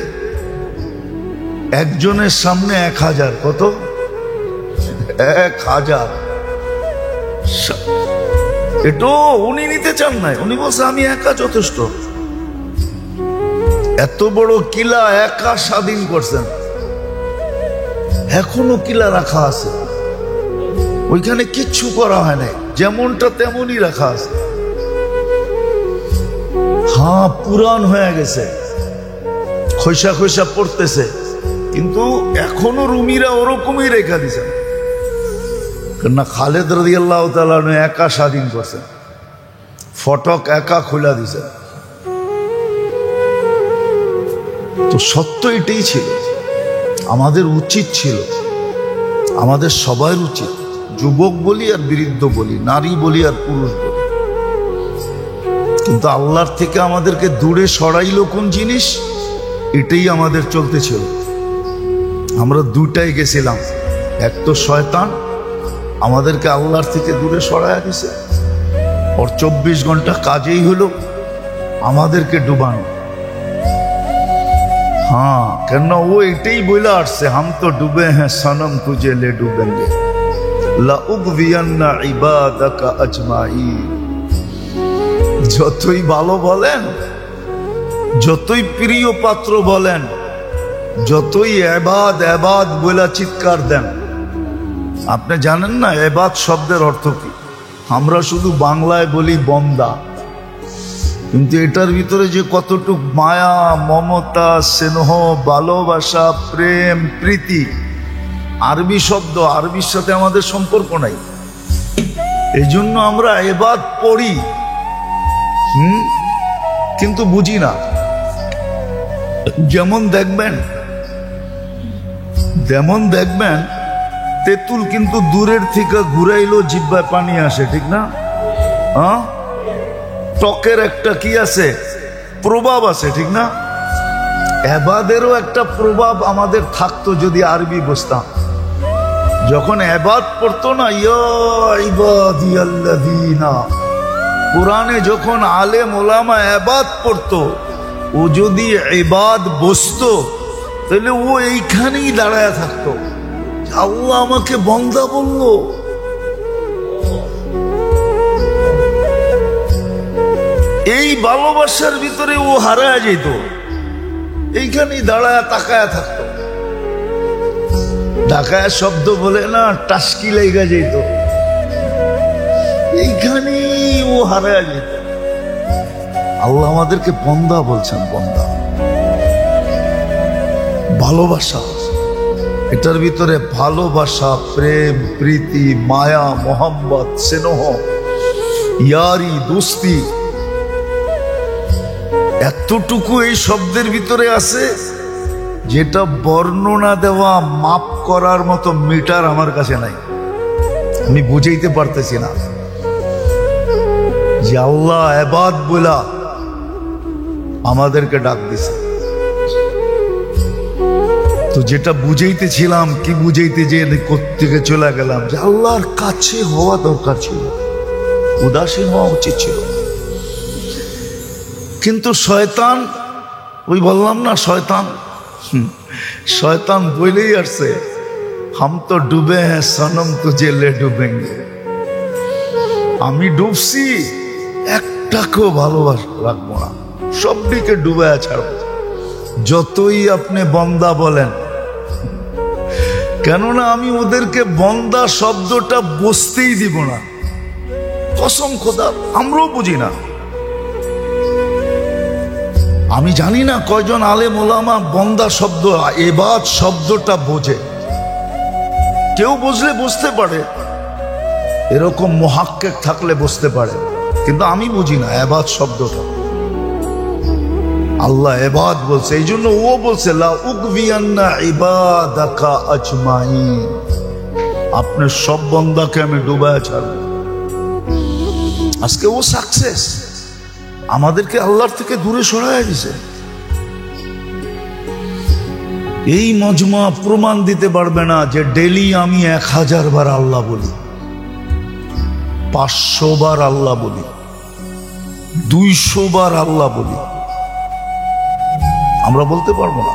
Speaker 1: একজনের সামনে 1,000। কত? 1,000। এটাও উনি নিতে চান নাই, উনি বলছে আমি একা যথেষ্ট। এত বড় কিলা একা স্বাধীন করছেন, এখনো কিলা রাখা আছে, ওইখানে কিচ্ছু করা হয় নাই, যেমনটা তেমনই রাখা আছে। হ্যাঁ, পুরান হয়ে গেছে, খৈসা খৈসা পড়তেছে, কিন্তু এখনো রুমিরা ওরকমই রেখা দিছে। কেননা খালেদ রাদিয়াল্লাহু তাআলা একা স্বাধীন করছেন, ফটক একা খোলা দিছে। তো সত্য এটাই ছিল। আমাদের উচিত ছিল, আমাদের সবার উচিত, যুবক বলি আর বৃদ্ধ বলি, নারী বলি আর পুরুষ বলি, কিন্তু আল্লাহর থেকে আমাদেরকে দূরে সরাইলো কোন জিনিস, এটাই আমাদের চলতেছিল। আমরা দুটাই গেছিলাম, এক তো শয়তান আমাদেরকে আল্লাহর থেকে দূরে সরাইয়া দিছে, ওর 24 ঘন্টা কাজেই হলো আমাদেরকে ডুবানো। हाँ, कहना वो इटे ही बोला से हम तो डूबे हैं सनम तुझे ले डूबेंगे लाउगवियन्ना इबादका अजमाई। যতই ভালো বলেন, যতই প্রিয় পাত্র বলেন, যতই এবাদ এবাদ বলে চিৎকার দেন, আপনি জানেন না এবাদ শব্দের অর্থ কি? আমরা শুধু বাংলায় বলি বন্দা, কিন্তু এটার ভিতরে যে কতটুক মায়া, মমতা, স্নেহ, ভালোবাসা, প্রেম, প্রীতি, আরবি শব্দ, আরবির সাথে আমাদের সম্পর্ক নাই। এই জন্য আমরা এবাদ পড়ি, কিন্তু বুঝি না। যেমন দেখবেন তেঁতুল কিন্তু দূরের থেকে ঘুরাইলো জিহ্বায় পানি আসে, ঠিক না? হ্যাঁ, টকের একটা কি আছে, প্রভাব আছে, ঠিক না? এবাদেরও একটা প্রভাব আমাদের থাকতো যদি আরবি বুঝতাম। যখন এবাদ পড়তো না, ইয়া ইবাদিয়াল্লাযীনা, কোরআনে যখন আলেম ওলামা এবাদ পড়তো, ও যদি ইবাদ বসতো তাহলে ও এইখানেই দাঁড়ায় থাকতো, আল্লাহ আমাকে বান্দা বললো। এই ভালোবাসার ভিতরে ও হারায় যেত, এইখানেই দাঁড়ায় তাকায় থাকতো। ঢাকায় শব্দ বলে না, টাস্কি লেগে যেত, এইখানেই ও হারায় যেত। আল্লাহ আমাদেরকে বন্দা বলছেন, বন্দা। ভালোবাসা, এটার ভিতরে ভালোবাসা, প্রেম, প্রীতি, মায়া, মোহাম্মত, স্নেহ, ইয়ারি, দোস্তি, এতটুকু এই শব্দের ভিতরে আছে যেটা বর্ণনা দেওয়া, মাপ করার মতো মিটার আমার কাছে নাই। আমি বুঝাইতে পারতেছি না যে আল্লাহ ইবাদ বলা আমাদেরকে ডাক দিছে। তো যেটা বুঝাইতেছিলাম, কি বুঝাইতে যে কোত্থেকে চলে গেলাম, যে আল্লাহর কাছে হওয়া দরকার ছিল, উদাসীন হওয়া উচিত ছিল। কিন্তু শয়তান, ওই বললাম না, শয়তান বলেই আসছে, হাম তো ডুবে হ্যাঁ সনম তুঝে লে ডুবেঙ্গে। আমি ডুবছি, একটাকেও ভালোবাসা রাখবো না, সবদিকে ডুবে ছাড়বো, যতই আপনি বন্দা বলেন। কেননা আমি ওদেরকে বন্দা শব্দটা বুঝতেই দিব না, কসম খোদা। আমরাও বুঝি না, আমি জানি না কয়জন আলেম ওলামা বন্দা শব্দ, ইবাদ শব্দটা বোঝে। কেউ বুঝলে বুঝতে পারে, এরকম মুহাক্কিক থাকলে বুঝতে পারে, কিন্তু আমি বুঝি না ইবাদ শব্দটা। আল্লাহ ইবাদ বলছে, এই জন্য ও বলছে লা উগবিয়ান্না ইবাদাকা আজমাইন, আপনার সব বন্দাকে আমি ডুবায় ছাড়ব। আজকে ও সাকসেস, আমাদেরকে আল্লাহর থেকে দূরে সরাইয়া দিছে। এই মজমা প্রমাণ দিতে পারবে না যে ডেলি আমি 1000 বার আল্লাহ বলি, 500 বার আল্লাহ বলি, 200 বার আল্লাহ বলি, আমরা বলতে পারবো না,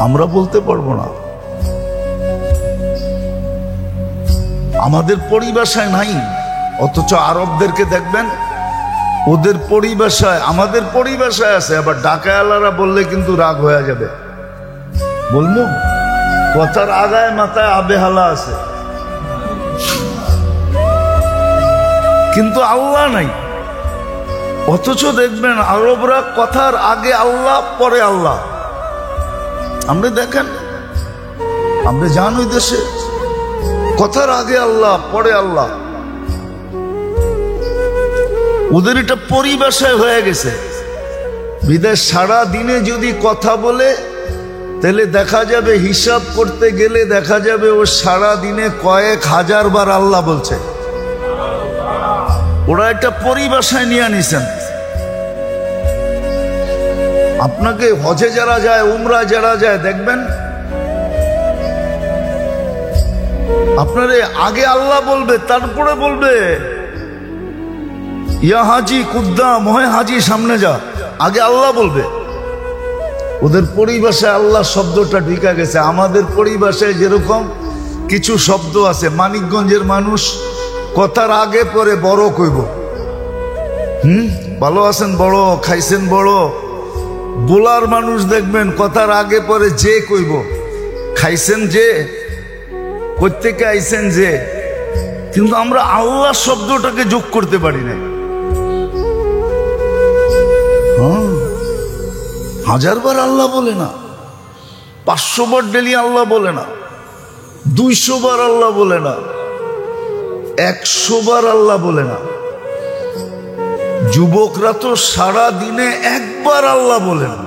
Speaker 1: আমরা বলতে পারবো না। আমাদের পরিভাষায় নাই, অথচ আরবদেরকে দেখবেন ওদের পরিভাষায়, আমাদের পরিভাষায় আছে। আবার ঢাকাওয়ালারা বললে কিন্তু রাগ হয়ে যাবে, বলবো কথার আগায় মাথায় আবেহালা আছে, কিন্তু আল্লাহ নাই। অথচ দেখবেন আরবরা কথার আগে আল্লাহ পরে আল্লাহ। আমরা দেখেন, আমরা যান ওই দেশে, কথার আগে আল্লাহ পরে আল্লাহ। ওদের এটা পরিভাষায় হয়ে গেছে। বিদেশ সারা দিনে যদি কথা বলে, তাহলে দেখা যাবে, হিসাব করতে গেলে দেখা যাবে ও সারা দিনে কয়েক হাজার বার আল্লাহ বলছে। ওরা একটা পরিভাষায় নিয়ে নিছেন। আপনাকে হজে যারা যায়, উমরা যারা যায়, দেখবেন আপনারে আগে আল্লাহ বলবে, তারপরে বলবে ইয়া হাজি কুদ্দাম, হয় হাজি সামনে যা, আগে আল্লাহ বলবে। ওদের পরিভাষায় আল্লাহ শব্দটা ঢুকে গেছে। আমাদের পরিভাষায় যেরকম কিছু শব্দ আছে, মানিকগঞ্জের মানুষ কথার আগে পরে বড় কইব, ভালো আছেন বড়, খাইছেন বড়। বোলার মানুষ দেখবেন কথার আগে পরে যে কইব, খাইছেন যে, কোত্থেকে আইছেন যে। কিন্তু আমরা আল্লাহ শব্দটাকে যোগ করতে পারি না। 1000 বার আল্লাহ বলে না, 500 বার ডেলি আল্লাহ বলে না, 200 বার আল্লাহ বলে না, 100 বার আল্লাহ বলে না। যুবকরা তো সারা দিনে একবার আল্লাহ বলে না,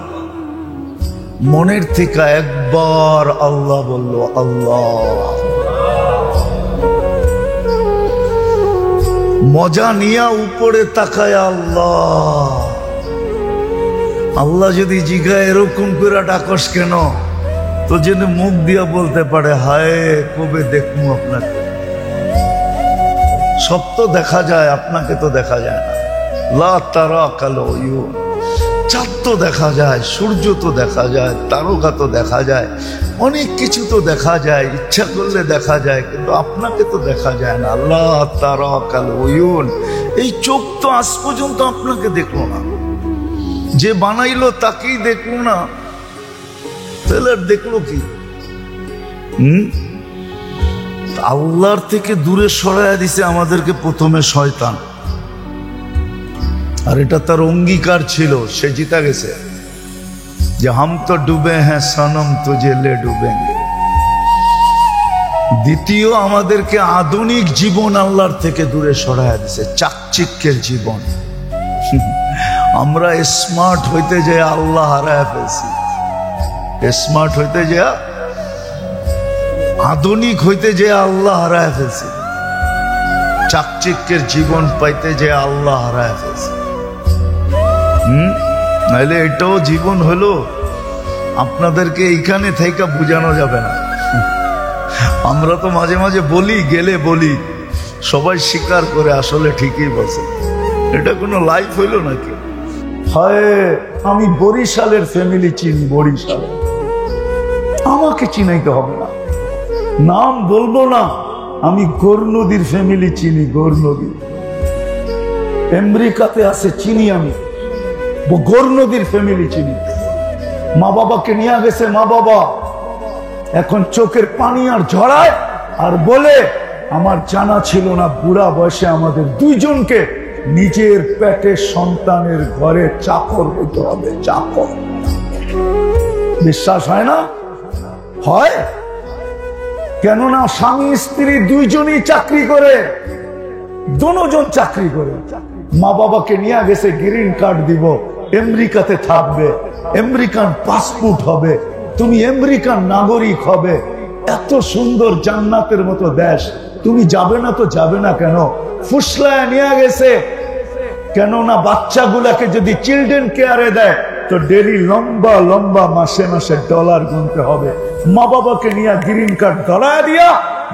Speaker 1: মনের থেকে একবার আল্লাহ বলল, আল্লাহ। মজা নিয়া উপরে তাকায় আল্লাহ। আল্লাহ যদি জিগায় এরকম করে ডাকস কেন, তো যেন মুখ দিয়া বলতে পারে, হায় কবে দেখবো আপনাকে। সব তো দেখা যায়, আপনাকে তো দেখা যায় না। লা তারা কালো ইউ, চাঁদ তো দেখা যায়, সূর্য তো দেখা যায়, তারকা তো দেখা যায়, অনেক কিছু তো দেখা যায়, ইচ্ছা করলে দেখা যায়, কিন্তু আপনাকে তো দেখা যায় না। লা তারা কালো ইউন, এই চোখ তো আজ পর্যন্ত আপনাকে দেখলো না, যে বানাইলো তাকেই দেখলো না, তাহলে আর দেখলো কি? আল্লাহর থেকে দূরে সরাইয়া দিছে আমাদেরকে প্রথমে শয়তান। আর এটা তার অঙ্গীকার ছিল, সে জিতা গেছে যে হাম তো ডুবে হ্যাঁ সনম তুঝে লে ডুবেঙ্গে। দ্বিতীয়, আমাদেরকে আধুনিক জীবন আল্লাহর থেকে দূরে সরাইয়া দিছে, চাকচিক্যের জীবন। আমরা স্মার্ট হইতে যাই আল্লাহ হারায় ফেলছি, স্মার্ট হইতে যা, আধুনিক হইতে যে আল্লাহ হারায় ফেলছি, চাকচিক্যের জীবন পাইতে যে আল্লাহ হারায় ফেলছি। নাইলে এটাও জীবন হলো, আপনাদেরকে এইখানে থেকে বোঝানো যাবে না। আমরা তো মাঝে মাঝে বলি, গেলে বলি, সবাই স্বীকার করে আসলে ঠিকই বলছে। এটা কোনো লাইফ হইল নাকি? হয় আমি বরিশালের ফ্যামিলি চিনি, বরিশাল, আমাকে চিনাইতে হবে না, নাম বলবো না। আমি গোর নদীর ফ্যামিলি চিনি, গোর নদী আমেরিকাতে আছে, চিনি আমি গোর নদীর ফ্যামিলি চিনি। মা বাবাকে নিয়ে গেছে, মা বাবা এখন চোখের পানি আর ঝরায়, আর বলে আমার জানা ছিল না বুড়া বয়সে আমাদের দুইজনকে নিজের পেটের সন্তানের ঘরে চাকর হইতে হবে, চাকর। বিশ্বাস হয় না? হয়, কেননা স্বামী স্ত্রী দুইজনই চাকরি করে, দুজন চাকরি করে। মা বাবাকে নিয়ে গেছে, গ্রিন কার্ড দিব, আমেরিকাতে থাকবে, আমেরিকান পাসপোর্ট হবে, তুমি আমেরিকান নাগরিক হবে। এত সুন্দর জান্নাতের মতো দেশ, তুমি যাবে না তো যাবে না কেন? ফুসলায় নিয়ে গেছে, কেননা বাচ্চাগুলাকে যদি চিলড্রেন কেয়ারে দেয়
Speaker 2: তো ডেলি লম্বা লম্বা মাসে মাসে ডলার গুনতে হবে। মা বাবাকে নিয়ে গ্রিন কার্ড ধরায় দিয়া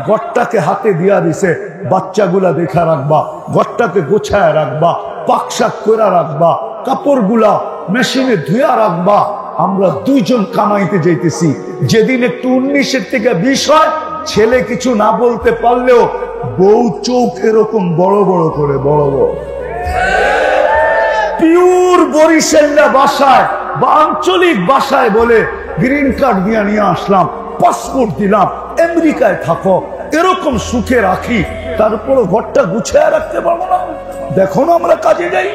Speaker 2: ঘরটাকে হাতে দিয়া দিছে, বাচ্চাগুলা দেখা রাখবা, ঘরটাকে গোছায় রাখবা, পাকশাক করে রাখবা, কাপড়গুলা মেশিনে ধুয়া রাখবা। আমরা দুইজন কামাইতে যাইতেছি, যেদিন একটু 19-এর থেকে 20 হয়, ছেলে কিছু না বলতে পারলেও বউ চোখ এরকম বড় বড় করে, বড় বড় পিওর বরিশাল্লা ভাষায় বা আঞ্চলিক ভাষায় বলে, গ্রিন কার্ড দিয়ে নিয়ে আসলাম, পাসপোর্ট দিলাম, আমেরিকায় থাকো, এরকম সুখে রাখি, তারপরে ঘরটা গুছিয়ে রাখতে পারবো না। দেখো না আমরা কাজে যাই।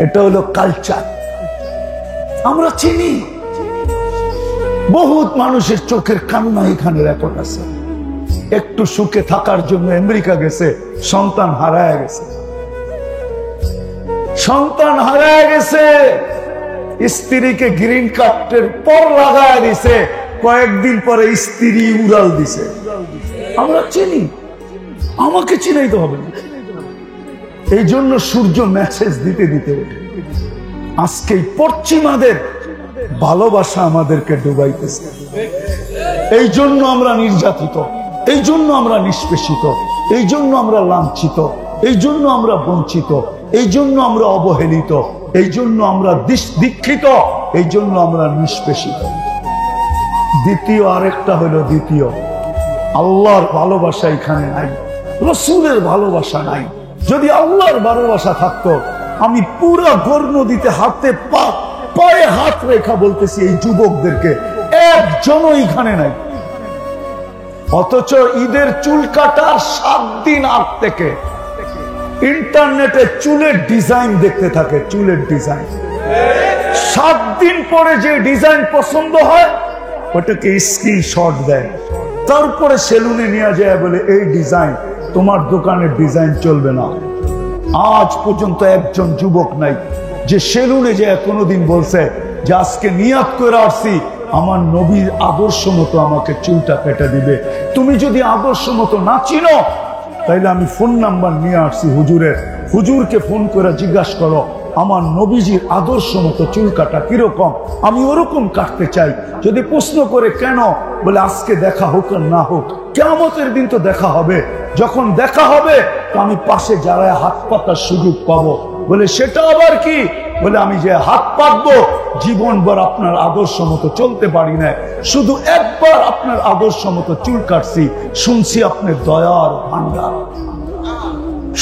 Speaker 2: এটা হলো কালচার। আমরা চিনি বহুত মানুষের চোখের কান্না এখানে রেকর্ড আছে। একটু সুখে থাকার জন্য আমেরিকা গেছে, সন্তান হারায় গেছে, সন্তান হারায় গেছে, স্ত্রীকে গ্রিন কার্ডের পর লাগায় দিছে, কয়েকদিন পরে স্ত্রী উড়াল দিছে। আমরা চিনি, আমাকে চিনাইতে হবে না। এই জন্য সূর্য মেসেজ দিতে দিতে আজকে পশ্চিমাদের ভালোবাসা আমাদেরকে ডুবাইতেছে। এই জন্য আমরা নির্যাতিত, এই জন্য আমরা নিষ্পেষিত, এই জন্য আমরা লাঞ্ছিত, এই জন্য আমরা বঞ্চিত, এই জন্য আমরা অবহেলিত, এই জন্য আমরা দীক্ষিত, এই জন্য আমরা নিষ্পেষিত। দ্বিতীয় আরেকটা হলো, দ্বিতীয় আল্লাহর ভালোবাসা এখানে নাই, রসুলের ভালোবাসা নাই। যদি আল্লাহর ভালোবাসা থাকতো, আমি পুরো গড় নদীতে হাতে পায়ে হাত রেখা বলতেছি এই যুবকদেরকে, একজনও এখানে নাই। অথচ ঈদের চুল কাটার 7 দিন আগ থেকে ইন্টারনেটে চুলের ডিজাইন দেখতে থাকে, চুলের ডিজাইন। 7 দিন পরে যে ডিজাইন পছন্দ হয় ওটাকে স্ক্রিনশট দেয়, তারপরে সেলুনে নিয়ে যায়, বলে এই ডিজাইন তোমার দোকানের ডিজাইন চলবে না। আজ পর্যন্ত একজন যুবক নাই যে সেলুনে যায় কোনোদিন বলছে যে আজকে নিয়াত করে আসছি আমার নবীর আদর্শ মতো আমাকে চুলটা কেটে দিবে। তুমি যদি আদর্শ মতো না চিনো, তাইলে আমি ফোন নাম্বার নিয়ে আসছি হুজুরের, হুজুরকে ফোন করে জিজ্ঞাসা করো আমার নবীজির আদর্শ মতো চুল কাটা কিরকম, আমি ওরকম কাটতে চাই। যদি প্রশ্ন করে কেন, বলে আজকে দেখা হোক আর না হোক, কিয়ামতের দিন তো দেখা হবে, যখন দেখা হবে তো আমি পাশে যারায় হাত পাতার সুযোগ পাবো। বলে সেটা আবার কি? বলে আমি যে হাত পাতবো জীবনভর আপনার আদর্শ মতো চলতে পারি না, শুধু একবার আপনার আদর্শ মতো চুল কাটছি, শুনছি আপনার দয়ার ভান্ডার,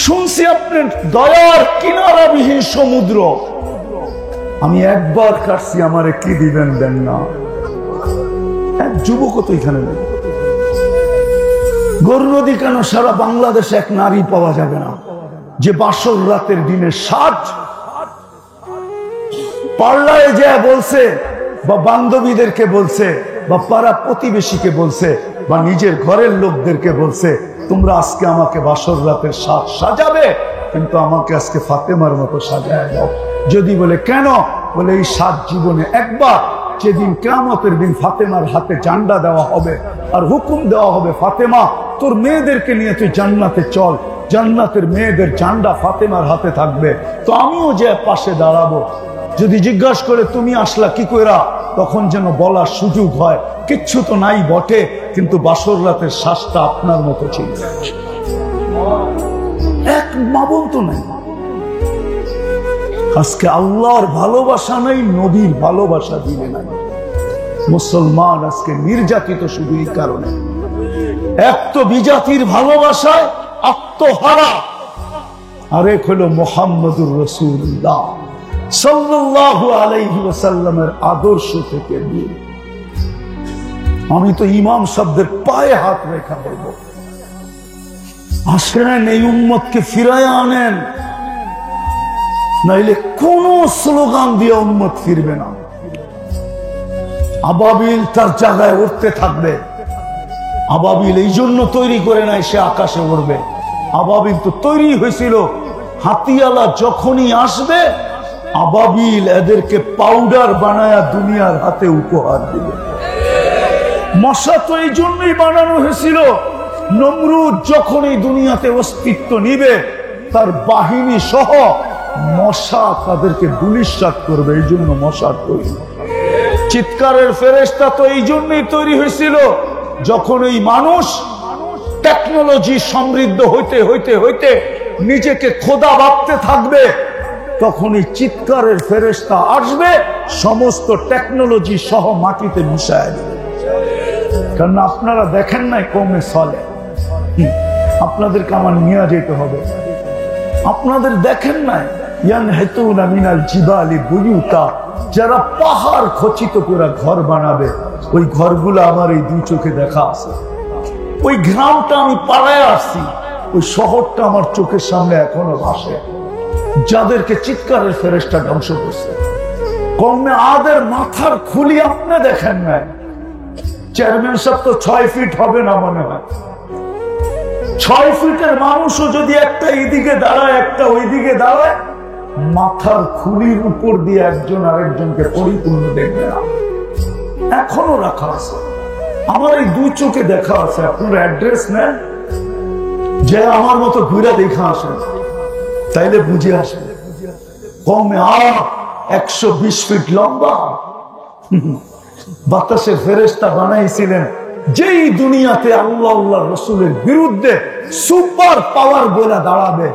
Speaker 2: শুনছি আপনার দয়ার কিনারাবিহীন সমুদ্র, আমি একবার কাটছি, আমারে কি দিবেন দেন না। এক যুবক তো এখানে নেই। গড় নদী কেন, সারা বাংলাদেশে এক নারী পাওয়া যাবে না যে বাসর রাতের দিনে সাজ পার্লারে যা বলছে, বা বান্ধবীদেরকে বলছে, বা পাড়া প্রতিবেশীকে বলছে, বা নিজের ঘরের লোকদেরকে বলছে তোমরা আজকে আমাকে বাসর রাতের সাজ সাজাবে, কিন্তু আমাকে আজকে ফাতেমার মতো সাজায় দাও। যদি বলে কেন, বলে এই সাত জীবনে একবার, যেদিন কিয়ামতের দিন ফাতেমার হাতে ঝান্ডা দেওয়া হবে আর হুকুম দেওয়া হবে ফাতেমা তোর মেয়েদেরকে নিয়ে তুই জান্নাতে চল, জান্নাতের মেয়েদের ঝান্ডা ফাতেমার হাতে থাকবে, তো আমিও যে পাশে দাঁড়াবো। যদি জিজ্ঞাসা করে তুমি আসলা কি কইরা, তখন যেন বলার সুযোগ হয় কিচ্ছু তো নাই বটে, কিন্তু বাসর রাতের শ্বাসটা আপনার মতো ছিল। এক মাবন তো নাই। আজকে আল্লাহর ভালোবাসা নাই, নবীর ভালোবাসা দিলে নাই। মুসলমান আজকে নির্যাতিত শুধু এই কারণে, এক তো বিজাতির ভালোবাসায় আত্মহারা, আরেক হলো মুহাম্মদুর রাসূলুল্লাহ সাল্লাল্লাহু আলাইহি ওয়াসাল্লামের আদর্শ থেকে দূর। আমি তো ইমাম শব্দের পায়ে হাত রেখা বলবো, আসেন এই উম্মতকে ফিরায় আনেন, নাইলে কোন স্লোগান দিয়ে উম্মত ফিরবে না। আবাবিল তার জায়গায় উঠতে থাকবে। আবাবিল এই জন্য তৈরি করে নাই সে আকাশে উড়বে। আবাবিল তো তৈরি হয়েছিল, হাতিয়ালা যখনই আসবে আবাবিল এদেরকে পাউডার বানায়া দুনিয়ার হাতে উপহার দিবে। মশা তো এই জন্যই বানানো হয়েছিল, নমরুদ যখন এই দুনিয়াতে অস্তিত্ব নিবে তার বাহিনী সহ মশা তাদেরকে দুলিশ্বাস করবে, এই জন্য মশা তৈরি। চিৎকারের ফেরেশতা তো এই জন্যই তৈরি হয়েছিল, যখন এই মানুষ টেকনোলজি সমৃদ্ধ হইতে হইতে হইতে নিজেকে খোদা ভাবতে থাকবে, তখন এই চিৎকারের ফেরেশতা আসবে, সমস্ত টেকনোলজি সহ মাটিতে মিশায় দেবে। কারণ আপনারা দেখেন নাই কমে চলে, আপনাদেরকে আমার নিয়ে যেতে হবে। আপনাদের দেখেন নাই ইয়ানহিতুনা মিনাল জিবালি বুয়ুতা, যারা পাহাড় খচিত করে ঘর বানাবে, ওই ঘরগুলো আমার এই দুই চোখে দেখা আছে। ওই গ্রামটা আমি পাড়ায় আসছি, ওই শহরটা আমার চোখের সামনে এখনো ভাসে, যাদেরকে চিৎকারের ফেরেশতা ধ্বংস করছে। কমে আদের মাথার খুলি আপনি দেখেন নাই। চেয়ারম্যান সাহেব তো 6 ফিট হবে না মনে হয়। 6 ফিটের মানুষও যদি একটা এইদিকে দাঁড়ায় একটা ওইদিকে দাঁড়ায়, মাথার খুলির উপর দিয়ে একজন আরেকজনকে পরিপূর্ণ দেখবে না। এখনো রাখা আছে, আমার এই দুই চোখে দেখা আছে। আপনার অ্যাড্রেস নেন, যে আমার মতো ঘুরে দেখা আসেন, তাইলে বুঝে আসবে। কমে 120 ফিট লম্বা বাতাসের ফেরেশতা বানাইছিলেন, যেই দুনিয়াতে আল্লাহ আল্লাহ রসুলের বিরুদ্ধে সুপার পাওয়ার বলে দাঁড়াবে,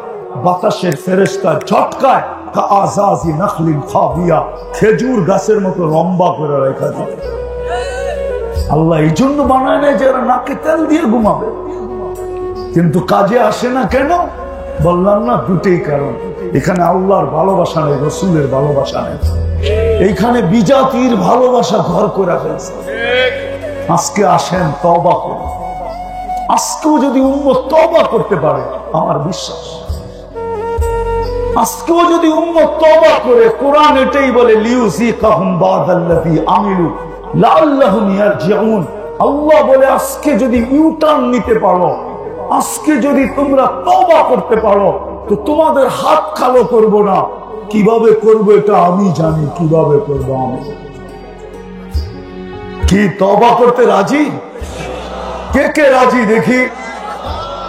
Speaker 2: বাতাসের ফেরেশতা ঝটকায় কাআযাজি নাখলিন খাবিয়া, খেজুর গাছের মতো লম্বা করে রেখা দিবে। আল্লাহ এই জন্য বানায় না যারা নাকে তেল দিয়ে ঘুমাবে, কিন্তু কাজে আসে না কেন? বললাম না, দুটেই কারণ। এখানে আল্লাহর ভালোবাসা নেই, রসুলের ভালোবাসা নেই। এইখানে বিজাতির ভালোবাসা ঘর করে ফেলছে। আজকে আসেন তওবা করুন। আজকেও যদি উম্মত তওবা করতে পারে, আমার বিশ্বাস, আজকেও যদি উম্মত তওবা করে, কোরআন এটাই বলে লিউযিকাহুম বাদাল্লাযী আমিলু লাআল্লাহুম ইয়ারজিউন। আল্লাহ বলে আজকে যদি ইউটার্ন নিতে পারো, আজকে যদি তোমরা তওবা করতে পারো, তো তোমাদের হাত কালো করব না। কিভাবে করবো এটা আমি জানি, কিভাবে করবো আমি। কি তওবা করতে রাজি? কে কে রাজি দেখি?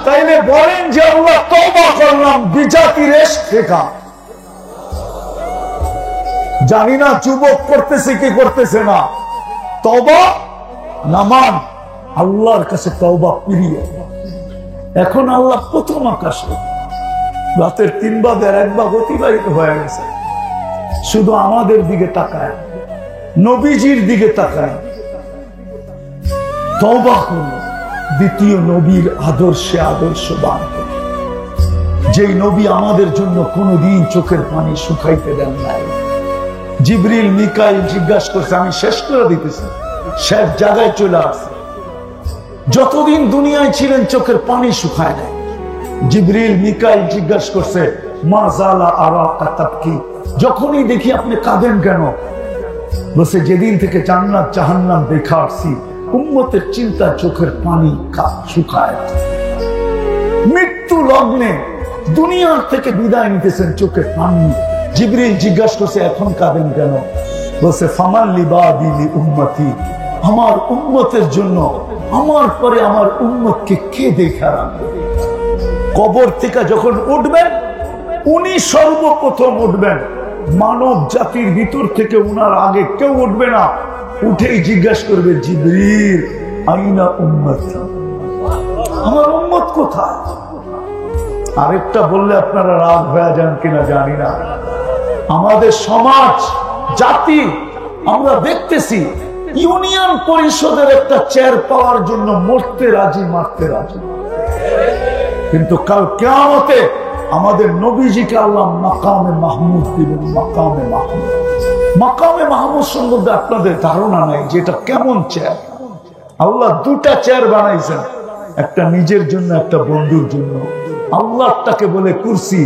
Speaker 2: তাইলে বলেন যে আল্লাহ তওবা করলাম বিজাতির এশক থেকে। জানি না যুবক করতেছে কি করতেছে না। তওবা নামান আল্লাহর কাছে তওবা প্রিয়। এখন আল্লাহ প্রথম আকাশে রাতের 3 ভাগের 1 ভাগ অতিবাহিত হয়ে গেছে, শুধু আমাদের দিকে তাকায়, নবীজির দিকে তাকায়। তওবা করুন, দ্বিতীয় নবীর আদর্শে আদর্শবান, যেই নবী আমাদের জন্য কোনোদিন চোখের পানি শুকাইতে দেন নাই। জিবরিল মিকাইল জিজ্ঞাসা করছে, আমি শেষ করে দিতেছি, শেষ জায়গায় চলে আসছে। যতদিন দুনিয়ায় ছিলেন চোখের পানি শুকায় নাই। জিবরিল মিকাইল জিজ্ঞাসা করছে, মা জালা আরাকা তাবকি, যখনই দেখি আপনি কাঁদেন কেন? বলছে, যেদিন থেকে জান্নাত জাহান্নাম দেখা আসছি, উম্মতের চিন্তা চোখের পানি শুকায়। মৃত্যু লগ্নে দুনিয়ার থেকে বিদায় নিতেছেন চোখের পানি। জিবরিল জিজ্ঞাসা করছে, এখন কাঁদেন কেন? বলছে, ফামান লিবাদি লি উম্মতি, আমার উম্মতের জন্য, আমার পরে আমার উম্মতকে কে দেখা রাখবে? কবর থেকে যখন উঠবেন, উনি সর্বপ্রথম উঠবেন। মানব জাতির ভিতর থেকে উনার আগে কেউ উঠবে না। উঠেই জিজ্ঞাসা করবে, জিবরিল আইনা উম্মতি, আমার উম্মত কোথায়? আরেকটা বললে আপনারা রাগ হয়ে যান কিনা জানি না। আমাদের সমাজ জাতি আমরা দেখতেছি, ইউনিয়ন পরিষদের একটা চেয়ার পাওয়ার জন্য মরতে রাজি, মারতে রাজি। কিন্তু কাল কিয়ামতে আমাদের নবীজিকে আল্লাহ মাকামে মাহমুদ দিবেন। মাকামে মাহমুদ, মাকামে মাহমুদ সম্বন্ধে আপনাদের ধারণা নাই যেটা কেমন চেয়ার। আল্লাহ 2টা চেয়ার বানাইছেন, একটা নিজের জন্য, একটা বন্ধুর জন্য। আল্লাহটাকে বলে কুরসি,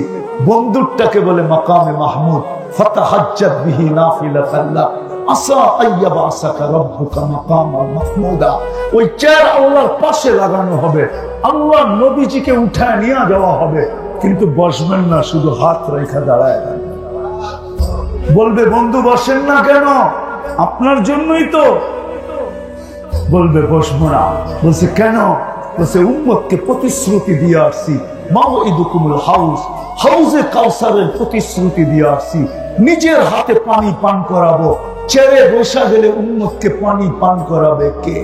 Speaker 2: বন্ধুরটাকে বলে মাকামে মাহমুদ। ফাতাহাজ্জাত বিহি নাফিলাতান লাক আসা আইয়াবাসাকা রাব্বুকা মাকামান মাহমুদা। ওই চেয়ার আল্লাহর পাশে লাগানো হবে, আল্লাহ নবীজিকে উঠায় নিয়ে যাওয়া হবে, কিন্তু বসবেন না, শুধু হাত রেখা দাঁড়ায়। বলবে, বন্ধু বসেন না কেন? আপনার জন্যই তো। বলবে, বসবো না। বলছে, কেন? বলছে, উম্মতকে প্রতিশ্রুতি দিয়ে আসছি, মাওইদুকুমুল হাউস, হাউজে কাউসারের প্রতিশ্রুতি দিয়ে আসছি, নিজের হাতে পানি পান করাবো। চেয়ারে বসা গেলে উম্মতকে পানি পান করাবে কে?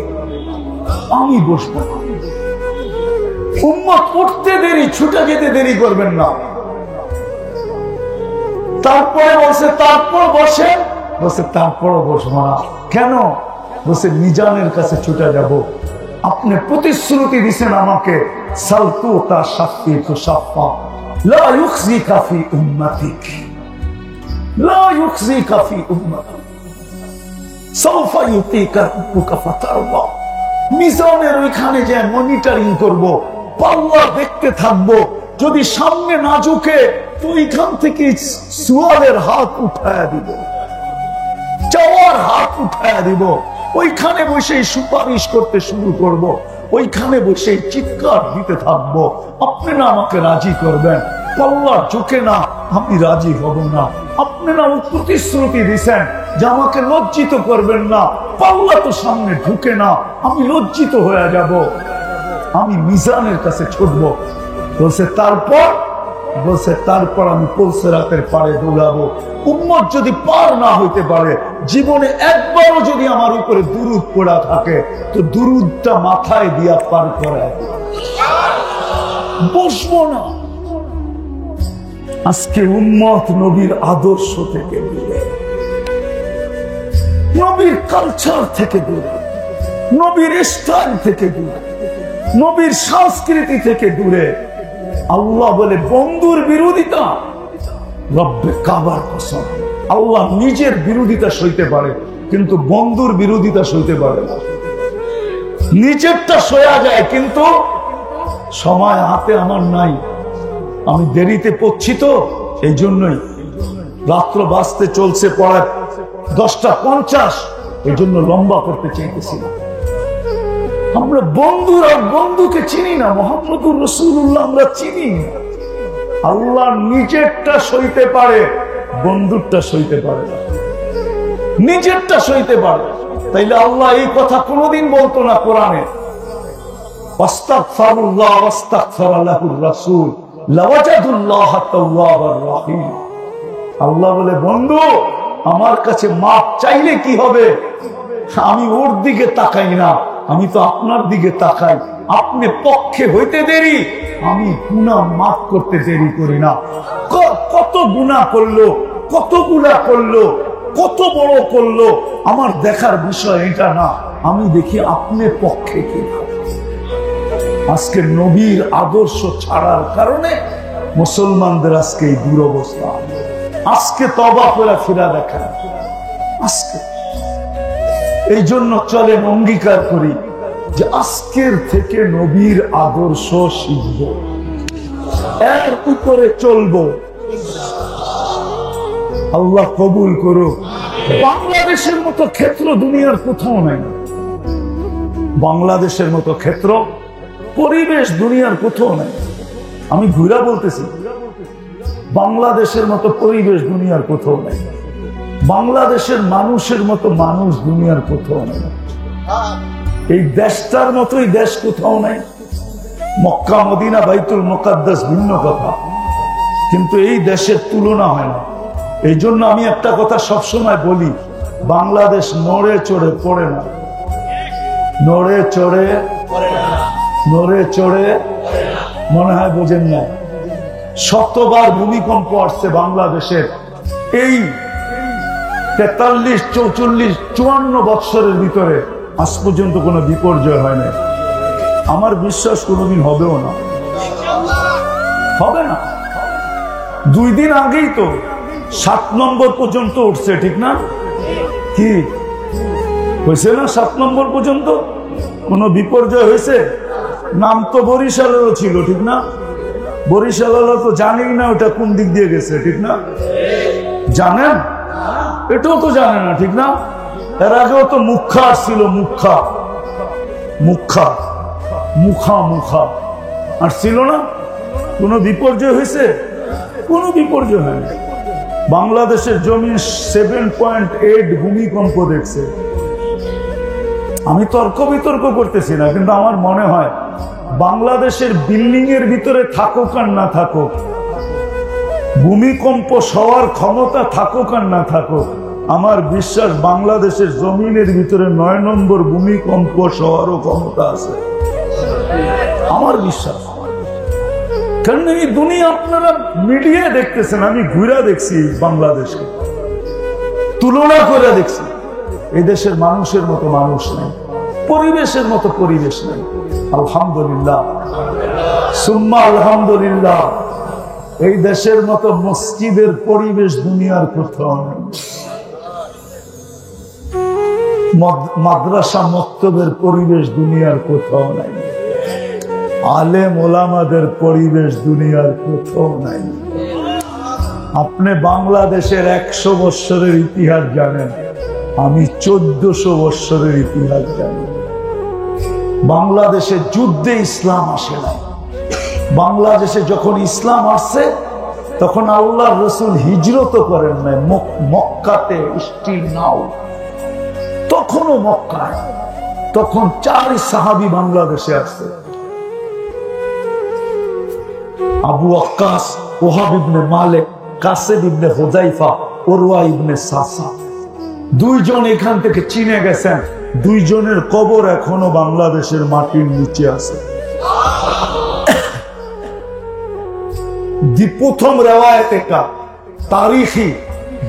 Speaker 2: আমি বসবো না। উম্মত উঠতে দেরি, ছুটে যেতে দেরি করবেন না। তারপরে বসে, তারপর বসে বসে, তারপরও বসবো না। কেন? বসে মিজানের কাছে ছুটে যাব। আপনি প্রতিশ্রুতি দিছেন আমাকে, সালতু তা শাফি তু শাফা লা ইউখজিকা ফি উম্মতিক, লা ইউখজিকা ফি উম্মতিক, সাউফা ইউতিকা রাব্বুকা ফাতারদা। মিজানের ওইখানে যে মনিটরিং করব, পাল্লা দেখতে থাকবো। যদি সামনে না ঝুঁকে তো ওইখান থেকে সুয়ালের হাত উঠায়া দিব, চাওয়ার হাত উঠায়া দিব। ওইখানে বসে সুপারিশ করতে শুরু করব, ওইখানে বসে চিৎকার দিতে থাকবো। আপনি না আমাকে রাজি করবেন, পাল্লা ঝুঁকে না, আমি রাজি হব না। আপনি না প্রতিশ্রুতি দিছেন যে আমাকে লজ্জিত করবেন না, পাল্লা তো সামনে ঢুকে না, আমি লজ্জিত হয়ে যাব। আমি মিজানের কাছে ছুটবো। বলছে তারপর আমি পুলসিরাতের পারে দৌড়াবো। উম্মত যদি পার না হইতে পারে, জীবনে একবারও যদি আমার উপরে দুরূদ পড়া থাকে, তো দুরূদটা মাথায় দিয়া পার করায় বসবো না। আজকে উম্মত নবীর আদর্শ থেকে দূরে, নবীর কালচার থেকে দূরে, নবীর স্টাইল থেকে দূরে, নবীর সংস্কৃতি থেকে দূরে। আল্লাহ বলে বন্ধুর বিরোধিতা, রব্বে কাবার কসম, আল্লাহ নিজের বিরোধিতা সইতে পারে কিন্তু বন্ধুর বিরোধিতা সইতে পারে না। নিজেরটা সয়া যায় কিন্তু সময় হাতে আমার নাই, আমি দেরিতে পড়ছি তো, এই জন্যই রাত্র বাজতে চলছে পড়া 10:50, এই জন্য লম্বা করতে চাইতেছি না। আমরা বন্ধুর আর বন্ধুকে চিনি না, মুহাম্মদুর রাসূলুল্লাহ আমরা চিনি। আল্লাহ নিজেরটা সইতে পারে, বন্ধুরটা সইতে পারে না। নিজেরটা সইতে পারে, তাইলে আল্লাহ এই কথা কোনোদিন বলতো না কোরআনে, আস্তাগফিরুল্লাহ ওয়াস্তাগফির লাহুর রাসূল লাওয়াজাদুল্লাহ তাওয়াবার রহিম। আল্লাহ বলে বন্ধু আমার কাছে মাপ চাইলে কি হবে? আমি ওর দিকে তাকাই না, আমি তো আপনার দিকে তাকাই। আপনি পক্ষে হইতে দেরি, আমি গুনাহ মাফ করতে দেরি করি না। কত গুনাহ করলো, কত গুনাহ করলো, কত বড় করলো, আমার দেখার বিষয় এটা না, আমি দেখি আপনি পক্ষে কি। আজকে নবীর আদর্শ ছাড়ার কারণে মুসলমানদের আজকে এই দুরবস্থা। আজকে তওবা করে ফিরা দেখা, আজকে এই জন্য চলেন অঙ্গীকার করি যে আজকের থেকে নবীর আদর্শ শিখব, এর উপরে চলবো। আল্লাহ কবুল করুক। বাংলাদেশের মতো ক্ষেত্র দুনিয়ার কোথাও নাই, বাংলাদেশের মতো ক্ষেত্র পরিবেশ দুনিয়ার কোথাও নাই। আমি ঘুরা বলতেছি, বাংলাদেশের মতো পরিবেশ দুনিয়ার কোথাও নাই, বাংলাদেশের মানুষের মতো মানুষ দুনিয়ার কোথাও নাই, এই দেশটার মতোই দেশ কোথাও নাই। মক্কা মদিনা বাইতুল মুকাদ্দাস ভিন্ন কথা, কিন্তু এই দেশের তুলনা হয় না। এই জন্য আমি একটা কথা সবসময় বলি, বাংলাদেশ নড়ে চড়ে পড়ে না, নড়ে চড়ে নড়ে চড়ে, মনে হয় বোঝেন না। শতবার ভূমিকম্প আসছে বাংলাদেশের, এই 43, 44, 54 বৎসরের ভিতরে আজ পর্যন্ত কোনো বিপর্যয় হয় না। আমার বিশ্বাস কোনোদিন হবেও না, হবে না। 2 দিন আগেই তো 7 নম্বর পর্যন্ত উঠছে, ঠিক না? কি হয়েছে না? 7 নম্বর পর্যন্ত কোন বিপর্যয় হয়েছে? নাম তো বরিশালেরও ছিল, ঠিক না? বরিশালেরও তো জানি না ওটা কোন দিক দিয়ে গেছে, ঠিক না? জানেন? এটাও তো জানে না, ঠিক না? এর আগেও তো মুখা আসছিল, মুখা মুখা মুখা মুখা আসছিল না? কোন বিপর্যয় হয়েছে? কোন বিপর্যয় হয়নি। বাংলাদেশের জমি 7.8 ভূমিকম্প দেখছে। আমি তর্ক বিতর্ক করতেছি না, কিন্তু আমার মনে হয় বাংলাদেশের বিল্ডিং এর ভিতরে থাকুক আর না থাকুক, ভূমিকম্প সওয়ার ক্ষমতা থাকুক আর না থাকুক, আমার বিশ্বাস বাংলাদেশের জমিনের ভিতরে 9 নম্বর ভূমিকম্প সওয়ারও ক্ষমতা আছে, আমার বিশ্বাস। কারণ এই দুনিয়া আপনারা মিডিয়া দেখতেছেন, আমি ঘুরা দেখছি বাংলাদেশকে, তুলনা করে দেখছি। এই দেশের মানুষের মতো মানুষ নেই, পরিবেশের মতো পরিবেশ নেই। আলহামদুলিল্লাহ, সুম্মা আলহামদুলিল্লাহ। এই দেশের মতো মসজিদের পরিবেশ দুনিয়ার কোথাও নেই, মাদ্রাসা মক্তবের পরিবেশ দুনিয়ার কোথাও নাই, আলেম ওলামাদের পরিবেশ দুনিয়ার কোথাও নাই। আপনি বাংলাদেশের 100 বৎসরের ইতিহাস জানেন, আমি 1400 বৎসরের ইতিহাস জানি। বাংলাদেশে যুদ্ধে ইসলাম আসে না, বাংলাদেশে যখন ইসলাম আসছে তখন আল্লাহর রাসূল হিজরত করেন নাই, মক্কাতে স্টিল নাও, তখনও মক্কায়, তখন 4 সাহাবী বাংলাদেশে আসছে, আবু ওয়াক্কাস, ওহাব ইবনে মালিক, কাসেব ইবনে হুযাইফা, উরওয়া ইবনে সাসা। 2 জন এখান থেকে চীনে গেছেন, 2 জনের কবর এখনো বাংলাদেশের মাটির নিচে আছে। প্রথম রেওয়ায়েত এটা তারিখী,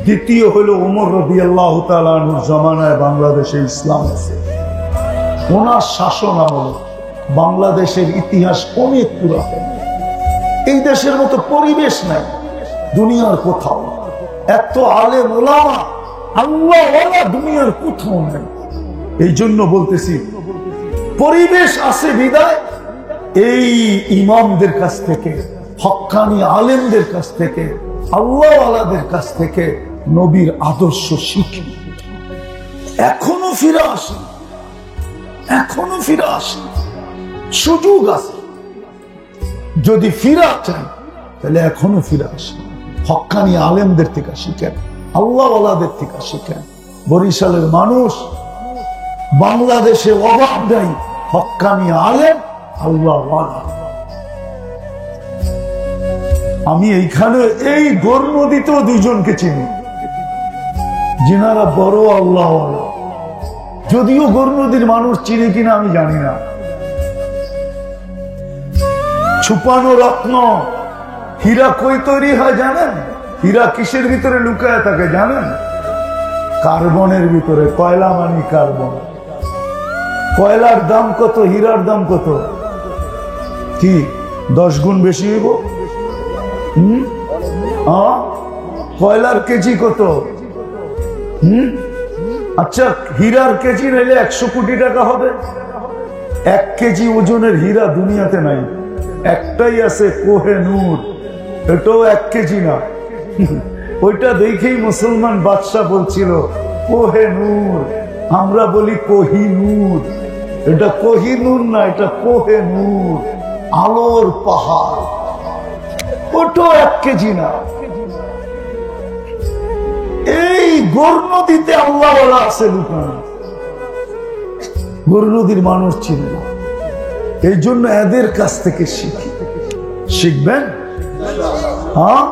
Speaker 2: দ্বিতীয় হলো ওমর রাদিয়াল্লাহু তাআলা আনহুর জামানায় বাংলাদেশে ইসলাম আছে। ওনার শাসন আমলে বাংলাদেশের ইতিহাস অনেক পুরাতন। এই দেশের মতো পরিবেশ নাই দুনিয়ার কোথাও, এত আলেম ওলামা আল্লাহওয়ালা দুনিয়ার কোথাও নাই। এই জন্য বলতেছি, পরিবেশ আছে বিদায় এই ইমামদের কাছ থেকে, হক্কানি আলেমদের কাছ থেকে, আল্লাহওয়ালাদের কাছ থেকে নবীর আদর্শ শিখি। এখনো ফিরে আসেন, এখনো ফিরে আসেন, সুযোগ আছে। যদি ফিরে আসেন তাহলে এখনো ফিরে আসেন, হক্কানি আলেমদের থেকে শিখেন, আল্লাহওয়ালাদের থেকে শিখেন। বরিশালের মানুষ, বাংলাদেশে অভাব নাই হক্কানি আলেম, আল্লাহওয়ালা। আমি এইখানে এই গোর নদীতেও 2 জনকে চিনি যিনারা বড় আল্লাহওয়ালা, যদিও গোর নদীর মানুষ চিনি কিনা আমি জানি না। ছুপানো রত্ন, হীরা কই তৈরি হয় জানেন? হীরা কিসের ভিতরে লুকায় থাকে জানেন? কার্বনের ভিতরে। কয়লা মানি কার্বন। কয়লার দাম কত, হীরার দাম কত? কি 10 গুণ বেশি হইব? কয়লার কেজি কত? আচ্ছা, হীরার কেজি নিলে 100 কোটি টাকা হবে। 1 কেজি ওজনের হীরা দুনিয়াতে নাই, একটাই আছে কোহিনূর, এটাও 1 কেজি না। ওইটা দেখেই মুসলমান বাদশা বলছিল কোহিনূর, আমরা বলি কোহিনূর। এটা কোহিনূর না, এটা কোহিনূর, আলোর পাহাড়। ওটাও 1 কেজি না। এই গোর নদীতে আল্লাহওয়ালা আছে লুকানো, গোর নদীর মানুষ ছিল না। এই জন্য এদের কাছ থেকে শিখি। শিখবেন? হ্যাঁ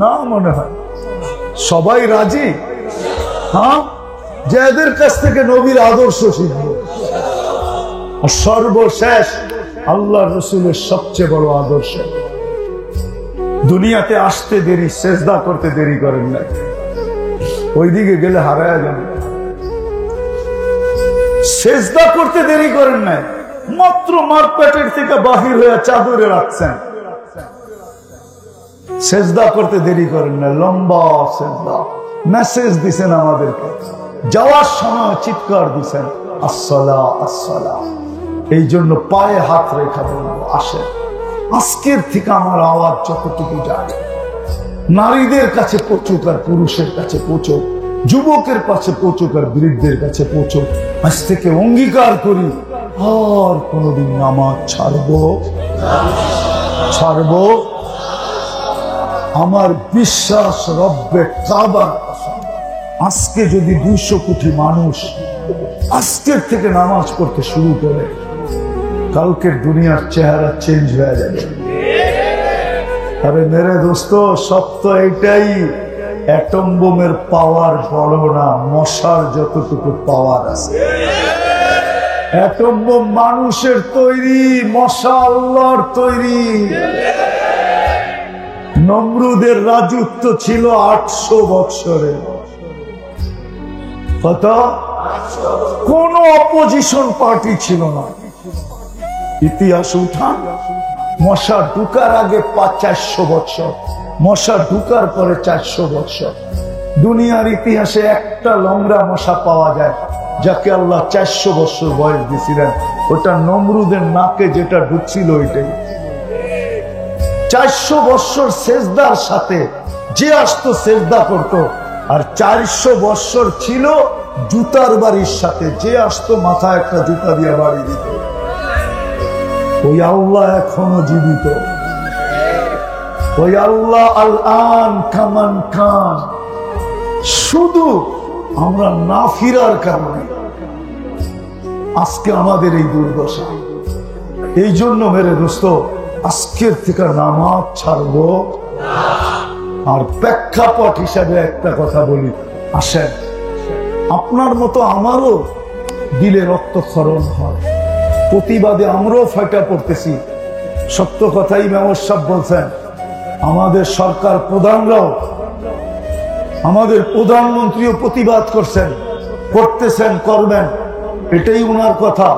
Speaker 2: না? মনে হয় সবাই রাজি? হ্যাঁ, যে এদের কাছ থেকে নবীর আদর্শ শিখব। আর সর্বশেষ আল্লাহ রসুলের সবচেয়ে বড় আদর্শ, দুনিয়াতে আসতে দেরি, সেজদা করতে দেরি করেন না। ওইদিকে গেলে হারায়া যাবে। সেজদা করতে দেরি করেন না, মাত্র মার পেটের থেকে বাহির হয়ে চাদরে রাখছেন, সেজদা করতে দেরি করেন না। লম্বা সেজদা মেসেজ দিছেন আমাদেরকে, যাওয়ার সময় চিৎকার দিছেন আসসালা আসসালা। এই জন্য পায়ে হাত রেখা বলবো, আসেন আজকের থেকে আমার আওয়াজ যতটুকু যায় নারীদের কাছে পৌঁছুক আর পুরুষের কাছে পৌঁছুক, যুবকের কাছে পৌঁছুক আর বৃদ্ধের কাছে পৌঁছুক। আজ থেকে অঙ্গীকার করি আর কোনদিন নামাজ ছাড়বো। আমার বিশ্বাস রব্বে কাবার কসম, আজকে যদি 200 কোটি মানুষ আজকের থেকে নামাজ পড়তে শুরু করে, কালকের দুনিয়ার চেহারা চেঞ্জ হয়ে যাবে। আরে মেরে দোস্ত, সত্য এটাই, অ্যাটম বোমের পাওয়ার বড় না, মশার যতটুকু পাওয়ার আছে। অ্যাটম বোম মানুষের তৈরি, মশা আল্লাহর তৈরি। নমরুদের রাজত্ব ছিল 800 বৎসরের। কত? কোন অপোজিশন পার্টি ছিল না। ইতিহাস উঠান, মশা ঢুকার আগে 400 বৎসর, মশা ঢুকার পরে 400 বৎসর। দুনিয়ার ইতিহাসে একটা লংরা মশা পাওয়া যায় যাকে আল্লাহ 400 বৎসর বয়স দিয়েছিলেন। ওটা নমরুদের নাকে যেটা ঢুকছিল ওইটাই। 400 বৎসর সেজদার সাথে যে আসতো সেজদা করতো, আর 400 বৎসর ছিল জুতার বাড়ির সাথে, যে আসতো মাথায় একটা জুতা দিয়ে বাড়ি দিত। ওই আল্লাহ এখনো জীবিত, ওই আল্লাহ আল আন কামান খান। শুধু আমরা না ফিরার কারণে আজকে আমাদের এই দুর্দশা। এই জন্য মেরে দোস্ত, আজকের থেকে নামাজ ছাড়বো। আর প্রেক্ষাপট হিসাবে একটা কথা বলি, আসেন, আপনার মতো আমারও দিলে রক্তক্ষরণ হয়, প্রতিবাদে আমরাও ফাইটা পড়তেছি। সত্য কথাই মেমর সাহেব বলছেন, আমাদের সরকার প্রধানরাও, আমাদের প্রধানমন্ত্রীও প্রতিবাদ করছেন, করতেছেন, করবেন। এটাই উনার কথা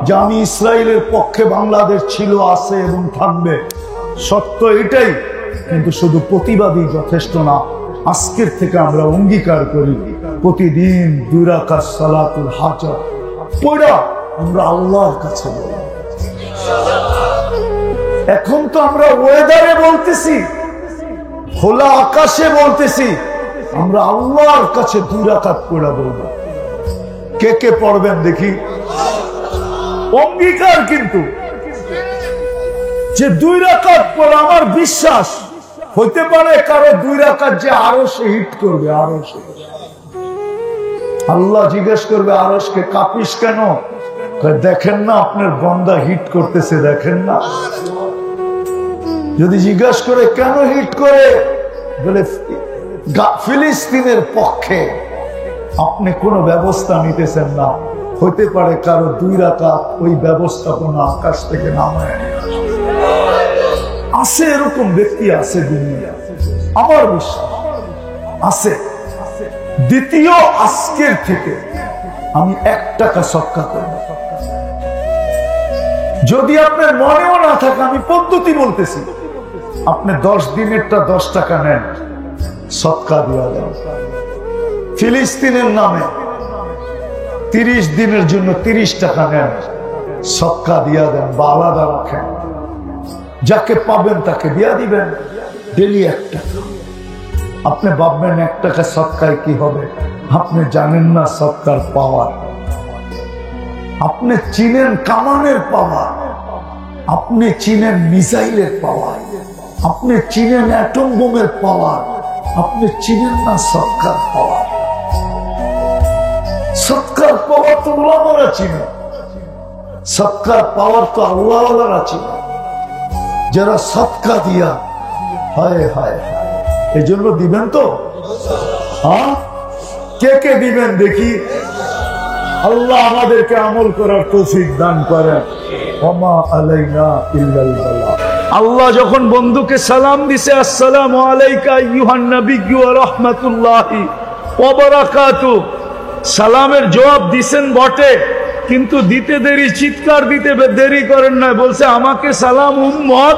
Speaker 2: যে আমি ইসরায়েলের পক্ষে, বাংলাদেশ ছিল, আছে এবং থাকবে। সত্য এটাই, কিন্তু শুধু প্রতিবাদই যথেষ্ট না। আজকের থেকে আমরা অঙ্গীকার করি, প্রতিদিন 2 রাকাত সালাতুল হাজাত পড়া আমরা আল্লাহর কাছে বলি। এখন তো আমরা ওয়েদারে বলতেছি, খোলা আকাশে বলতেছি, আমরা আল্লাহর কাছে 2 রাকাত পড়া বলবো। কে কে পড়বেন দেখি? অঙ্গীকার কিন্তু যে 2 রাকাত পড়া, আমার বিশ্বাস হইতে পারে কারো 2 রাকাত যে আরো সে হিট করবে। আরো সে আল্লাহ জিজ্ঞেস করবে আরশকে, কাঁপিস কেন? দেখেন না আপনার বান্দা হিট করতেছে, দেখেন না? যদি জিজ্ঞেস করে কেন হিট করে, বলে ফিলিস্তিনের পক্ষে আপনি কোনো ব্যবস্থা নিতেছেন না। হইতে পারে কারো 2 রাকাত ওই ব্যবস্থাপনা আকাশ থেকে নামায় আছে। এরকম ব্যক্তি আছে দুনিয়া, আমার বিশ্বাস আছে। দ্বিতীয়, আজকের থেকে আমি 1 টাকা সদকা করব। যদি আপনার মনেও না থাকে, আমি পদ্ধতি বলতেছি, আপনি 10 দিনেরটা 10 টাকা নেন, সদকা দিয়া দেন। ফিলিস্তিনের নামে 30 দিনের জন্য 30 টাকা নেন, সদকা দিয়া দেন বা আলাদা রাখেন। যাকে পাবেন তাকে দিয়া দিবেন, ডেলি 1 টাকা। আপনি ভাববেন 1 টাকা সদকায় কি হবে? আপনি জানেন না সদকার পাওয়ার। আপনি চিনেন কামানের পাওয়ার, আপনি চিনেন মিসাইলের পাওয়ার, আপনি চিনেন অ্যাটম বোমের পাওয়ার, আপনি চিনেন না সদকার পাওয়ার। সদকার পাওয়ার তো ওলামারা চিনে, সদকার পাওয়ার তো আল্লাহওয়ালারা চিনে, যারা সদকা দিয়া। হায় হায়, এই জন্য দিবেন তো? হ্যাঁ, কে কে দিবেন দেখি? আল্লাহ আমাদেরকে আমল করার তৌফিক দান করেন। ওমা আলাইনা ইল্লাল বালাগ। আল্লাহ যখন বন্ধুকে সালাম দিছে, আসসালামু আলাইকা আইয়ুহান নাবিয়্যু ওয়া রাহমাতুল্লাহি ওয়া বারাকাতুহু, সালামের জবাব দিছেন বটে, কিন্তু দিতে দেরি, চিৎকার দিতে দেরি করেন না। বলছে আমাকে সালাম উম্মত